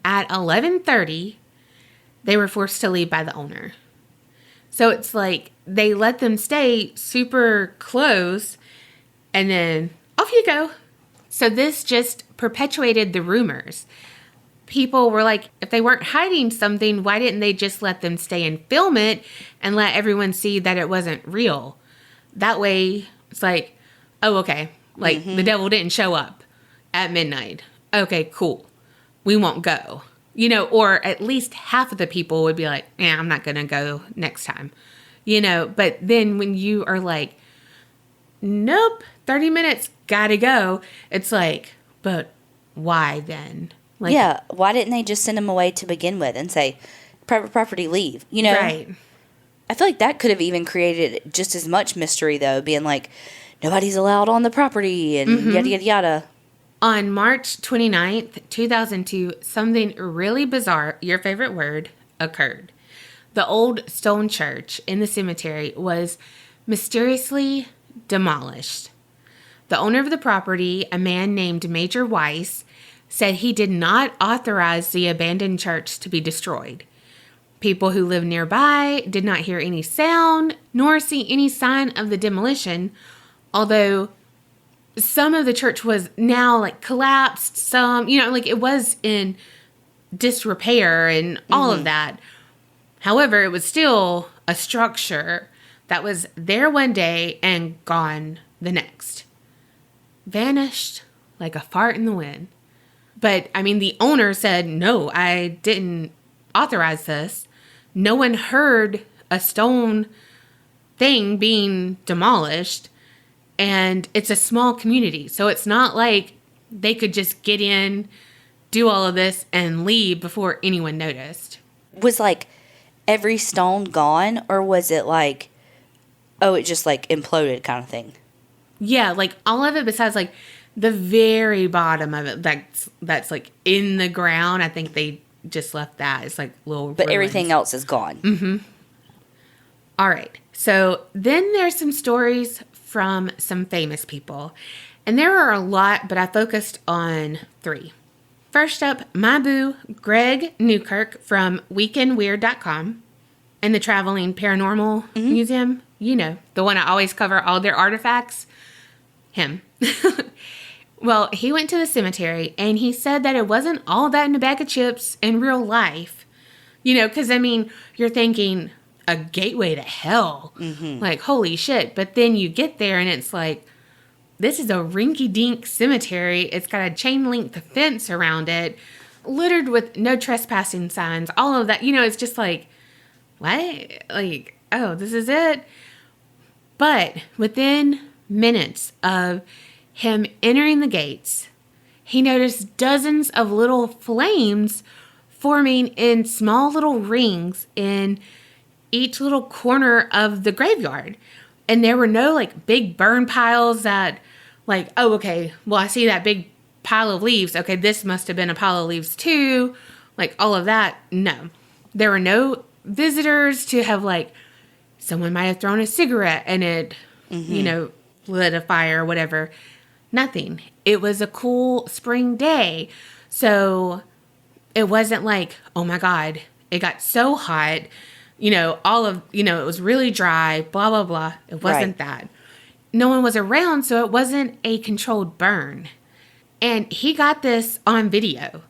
at 11:30, they were forced to leave by the owner. So it's like they let them stay super close, and then off you go. So this just perpetuated the rumors. People were like, if they weren't hiding something, why didn't they just let them stay and film it and let everyone see that it wasn't real? That way, it's like, oh, okay, like the devil didn't show up at midnight. Okay, cool. We won't go. You know, or at least half of the people would be like, yeah, I'm not going to go next time. You know, but then when you are like, nope, 30 minutes, gotta go. It's like, but why then? Like, yeah, why didn't they just send them away to begin with and say, private property, leave? You know? Right. I feel like that could have even created just as much mystery, though, being like, nobody's allowed on the property and yada, yada, yada. On March 29th, 2002, something really bizarre, your favorite word, occurred. The old stone church in the cemetery was mysteriously demolished. The owner of the property, a man named Major Weiss, said he did not authorize the abandoned church to be destroyed. People who lived nearby did not hear any sound nor see any sign of the demolition, although some of the church was now like collapsed. Some, like it was in disrepair and all of that. However, it was still a structure that was there one day and gone the next. Vanished like a fart in the wind. But, I mean, the owner said, no, I didn't authorize this. No one heard a stone thing being demolished. And it's a small community. So it's not like they could just get in, do all of this, and leave before anyone noticed. Was like every stone gone, or was it like, oh, it just like imploded kind of thing? Yeah, like all of it besides like the very bottom of it that's like in the ground. I think they just left that. It's like little But ruins. everything else is gone. Mm-hmm. All right. So then there's some stories from some famous people. And there are a lot, but I focused on 3. First up, my boo, Greg Newkirk from weekendweird.com and the Traveling Paranormal Museum. You know, the one I always cover all their artifacts. Him. Well, he went to the cemetery and he said that it wasn't all that in a bag of chips in real life. You know, because, I mean, you're thinking a gateway to hell. Like, holy shit. But then you get there and it's like, this is a rinky-dink cemetery. It's got a chain-link fence around it, littered with no trespassing signs, all of that. You know, it's just like, what? Like, oh, this is it? But within minutes of him entering the gates, he noticed dozens of little flames forming in small little rings in each little corner of the graveyard. And there were no like big burn piles that like, oh, okay, well, I see that big pile of leaves. Okay, this must have been a pile of leaves too. Like all of that. No, there were no visitors to have like, someone might have thrown a cigarette and it, you know, lit a fire or whatever. Nothing. It was a cool spring day. So it wasn't like, oh my God, it got so hot. You know, it was really dry, blah, blah, blah. It wasn't that. No one was around, so it wasn't a controlled burn. And he got this on video.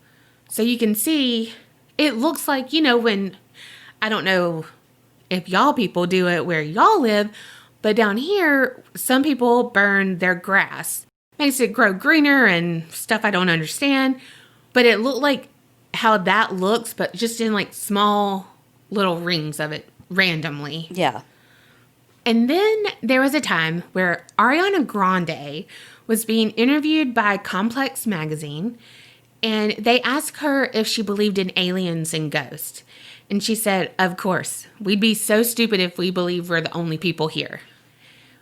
So you can see, it looks like, you know, when, I don't know if y'all people do it where y'all live, but down here, some people burn their grass. Makes it grow greener and stuff I don't understand. But it looked like how that looks, but just in like small little rings of it randomly. Yeah. And then there was a time where Ariana Grande was being interviewed by Complex magazine, and they asked her if she believed in aliens and ghosts. And she said, of course, we'd be so stupid if we believe we're the only people here.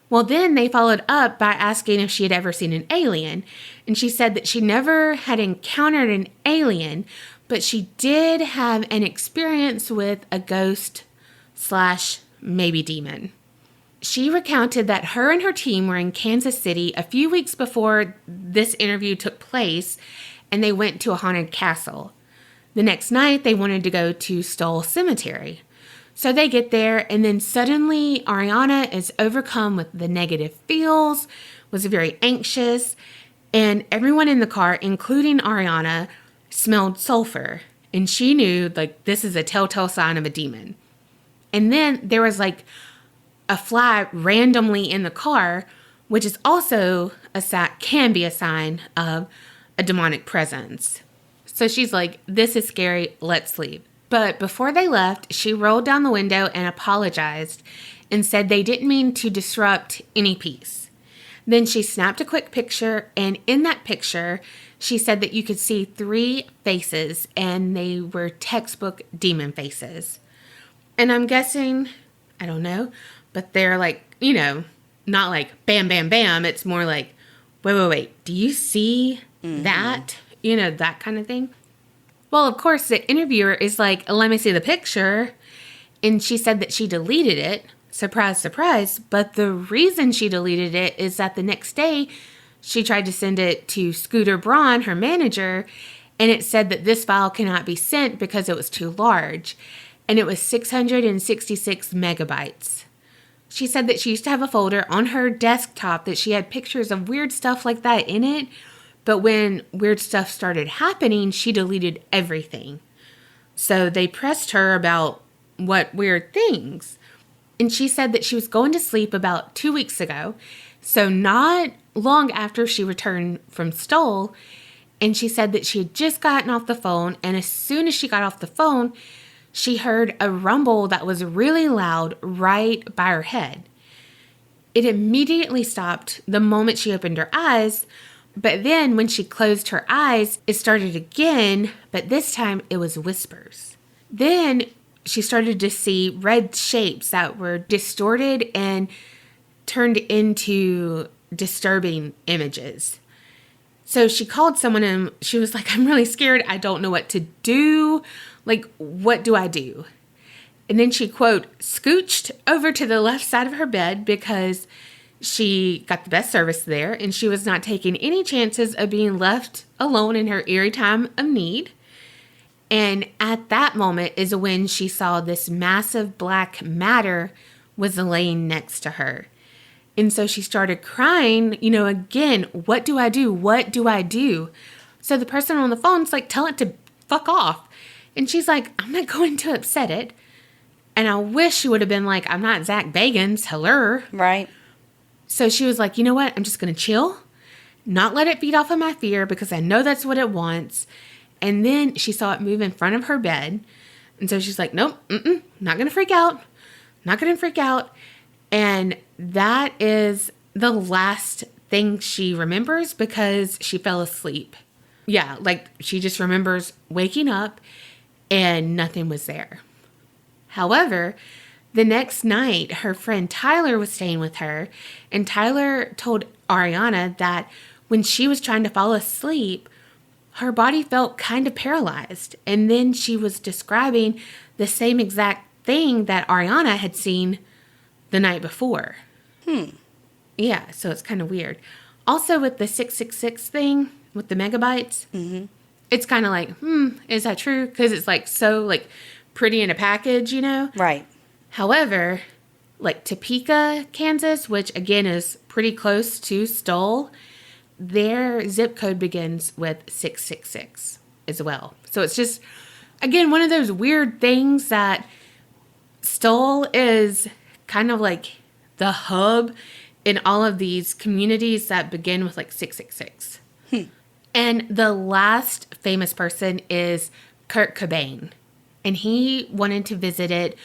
Well, then they followed up by asking if she had ever seen an alien. And she said that she never had encountered an alien, but she did have an experience with a ghost / maybe demon. She recounted that her and her team were in Kansas City a few weeks before this interview took place, and they went to a haunted castle. The next night, they wanted to go to Stull Cemetery. So they get there, and then suddenly Ariana is overcome with the negative feels, was very anxious, and everyone in the car, including Ariana, smelled sulfur. And she knew, like, this is a telltale sign of a demon. And then there was, like, a fly randomly in the car, which is also can be a sign of a demonic presence. So she's like, this is scary, let's leave. But before they left, she rolled down the window and apologized and said they didn't mean to disrupt any peace. Then she snapped a quick picture, and in that picture, she said that you could see 3 faces, and they were textbook demon faces. And I'm guessing, I don't know, but they're like, you know, not like bam, bam, bam. It's more like, wait, do you see that? You know, that kind of thing. Well, of course, the interviewer is like, let me see the picture. And she said that she deleted it. Surprise, surprise. But the reason she deleted it is that the next day she tried to send it to Scooter Braun, her manager, and it said that this file cannot be sent because it was too large. And it was 666 megabytes. She said that she used to have a folder on her desktop that she had pictures of weird stuff like that in it. But when weird stuff started happening, she deleted everything. So they pressed her about what weird things. And she said that she was going to sleep about 2 weeks ago. So not long after she returned from Stull. And she said that she had just gotten off the phone. And as soon as she got off the phone, she heard a rumble that was really loud right by her head. It immediately stopped the moment she opened her eyes. But then when she closed her eyes, it started again, but this time it was whispers. Then she started to see red shapes that were distorted and turned into disturbing images. So she called someone and she was like, I'm really scared. I don't know what to do. Like, what do I do? And then she, quote, scooched over to the left side of her bed because she got the best service there and she was not taking any chances of being left alone in her eerie time of need. And at that moment is when she saw this massive black matter was laying next to her. And so she started crying, again, what do I do? What do I do? So the person on the phone's like, tell it to fuck off. And she's like, I'm not going to upset it. And I wish she would have been like, I'm not Zach Bagans. Hello. Right. So she was like, you know what? I'm just going to chill, not let it feed off of my fear because I know that's what it wants. And then she saw it move in front of her bed. And so she's like, nope, not going to freak out. Not going to freak out. And that is the last thing she remembers because she fell asleep. Yeah, like she just remembers waking up and nothing was there. However, the next night, her friend Tyler was staying with her, and Tyler told Ariana that when she was trying to fall asleep, her body felt kind of paralyzed. And then she was describing the same exact thing that Ariana had seen the night before. Yeah, so it's kind of weird. Also with the 666 thing, with the megabytes, it's kind of like, is that true? Because it's like so like pretty in a package, Right. However, like Topeka, Kansas, which again is pretty close to Stull, their zip code begins with 666 as well. So it's just, again, one of those weird things that Stull is kind of like the hub in all of these communities that begin with like 666. And the last famous person is Kurt Cobain. And he wanted to visit it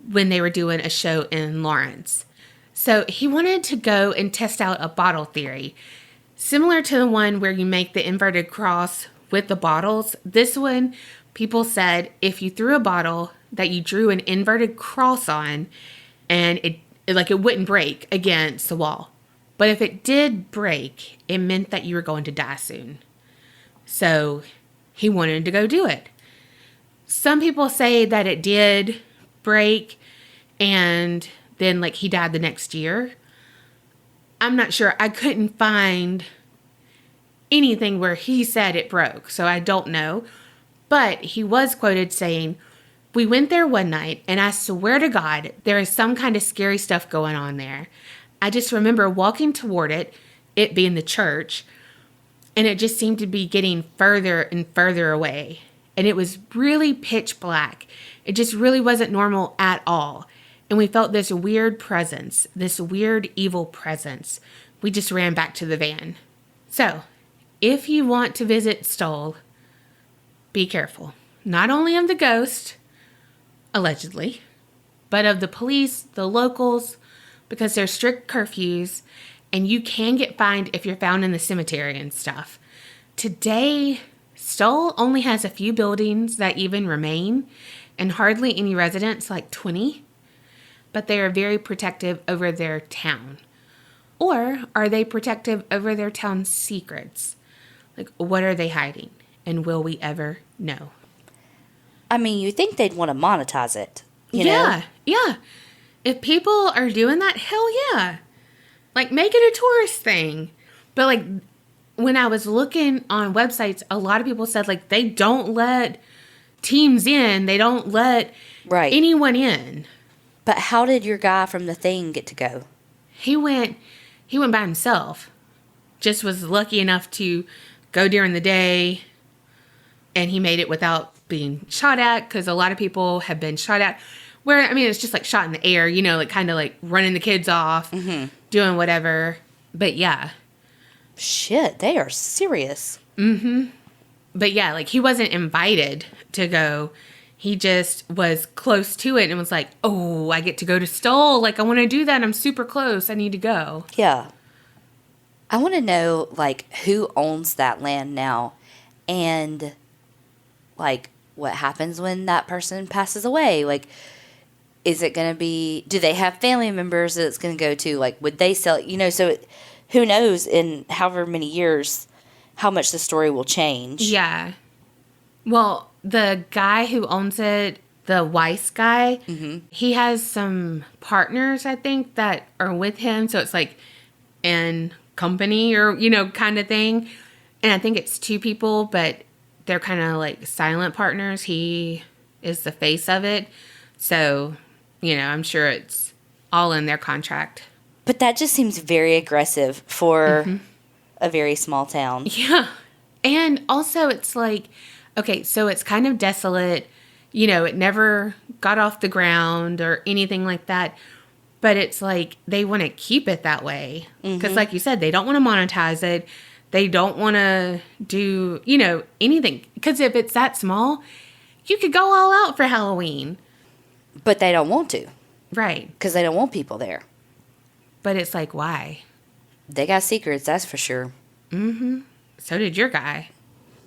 when they were doing a show in Lawrence. So he wanted to go and test out a bottle theory. Similar to the one where you make the inverted cross with the bottles, this one, people said if you threw a bottle that you drew an inverted cross on and it wouldn't break against the wall. But if it did break, it meant that you were going to die soon. So he wanted to go do it. Some people say that it did break and then like he died the next year. I'm not sure. I couldn't find anything where he said it broke, so I don't know. But he was quoted saying, "We went there one night and I swear to God, there is some kind of scary stuff going on there. I just remember walking toward it being the church, and it just seemed to be getting further and further away. And it was really pitch black. It just really wasn't normal at all. And we felt this weird presence, this weird evil presence. We just ran back to the van." So, if you want to visit Stull, be careful. Not only of the ghost, allegedly, but of the police, the locals, because there's strict curfews, and you can get fined if you're found in the cemetery and stuff. Today, Stull only has a few buildings that even remain, and hardly any residents, like 20. But they are very protective over their town. Or are they protective over their town's secrets? Like, what are they hiding? And will we ever know? I mean, you think they'd want to monetize it, you know? Yeah. If people are doing that, hell yeah. Like, make it a tourist thing. But, like, when I was looking on websites, a lot of people said, like, they don't let teams in. They don't let anyone in. But how did your guy from the thing get to go? He went by himself. Just was lucky enough to go during the day, and he made it without being shot at, because a lot of people have been shot at where, I mean, it's just like shot in the air, you know, like kind of like running the kids off, doing whatever. But yeah. Shit, they are serious. But yeah, like he wasn't invited to go. He just was close to it and was like, oh, I get to go to Stull. Like, I want to do that. I'm super close. I need to go. Yeah. I want to know, like, who owns that land now, and, like, what happens when that person passes away. Like, is it going to be, do they have family members that it's going to go to? Like, would they sell it? You know, so who knows in however many years how much the story will change. Yeah. Well, the guy who owns it, the Weiss guy, he has some partners, I think, that are with him. So it's like an company or, you know, kind of thing. And I think it's 2 people, but they're kind of like silent partners. He is the face of it. So, you know, I'm sure it's all in their contract. But that just seems very aggressive for a very small town. Yeah. And also it's like, okay, so it's kind of desolate. You know, it never got off the ground or anything like that. But it's like they want to keep it that way. Because like you said, they don't want to monetize it. They don't want to do, you know, anything. Because if it's that small, you could go all out for Halloween. But they don't want to. Right. Because they don't want people there. But it's like, why? They got secrets, that's for sure. So did your guy.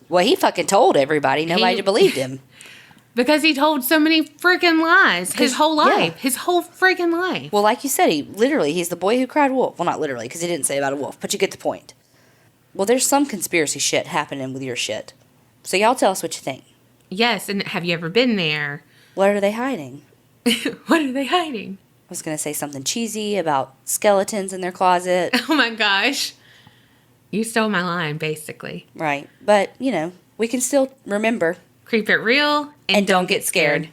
Well, he fucking told everybody. Nobody believed him. Because he told so many freaking lies his whole life. Yeah. His whole freaking life. Well, like you said, he's the boy who cried wolf. Well, not literally, because he didn't say about a wolf, but you get the point. Well, there's some conspiracy shit happening with your shit. So y'all tell us what you think. Yes, and have you ever been there? What are they hiding? What are they hiding? I was going to say something cheesy about skeletons in their closet. Oh my gosh. You stole my line, basically. Right. But, you know, we can still remember. Keep it real And don't get scared.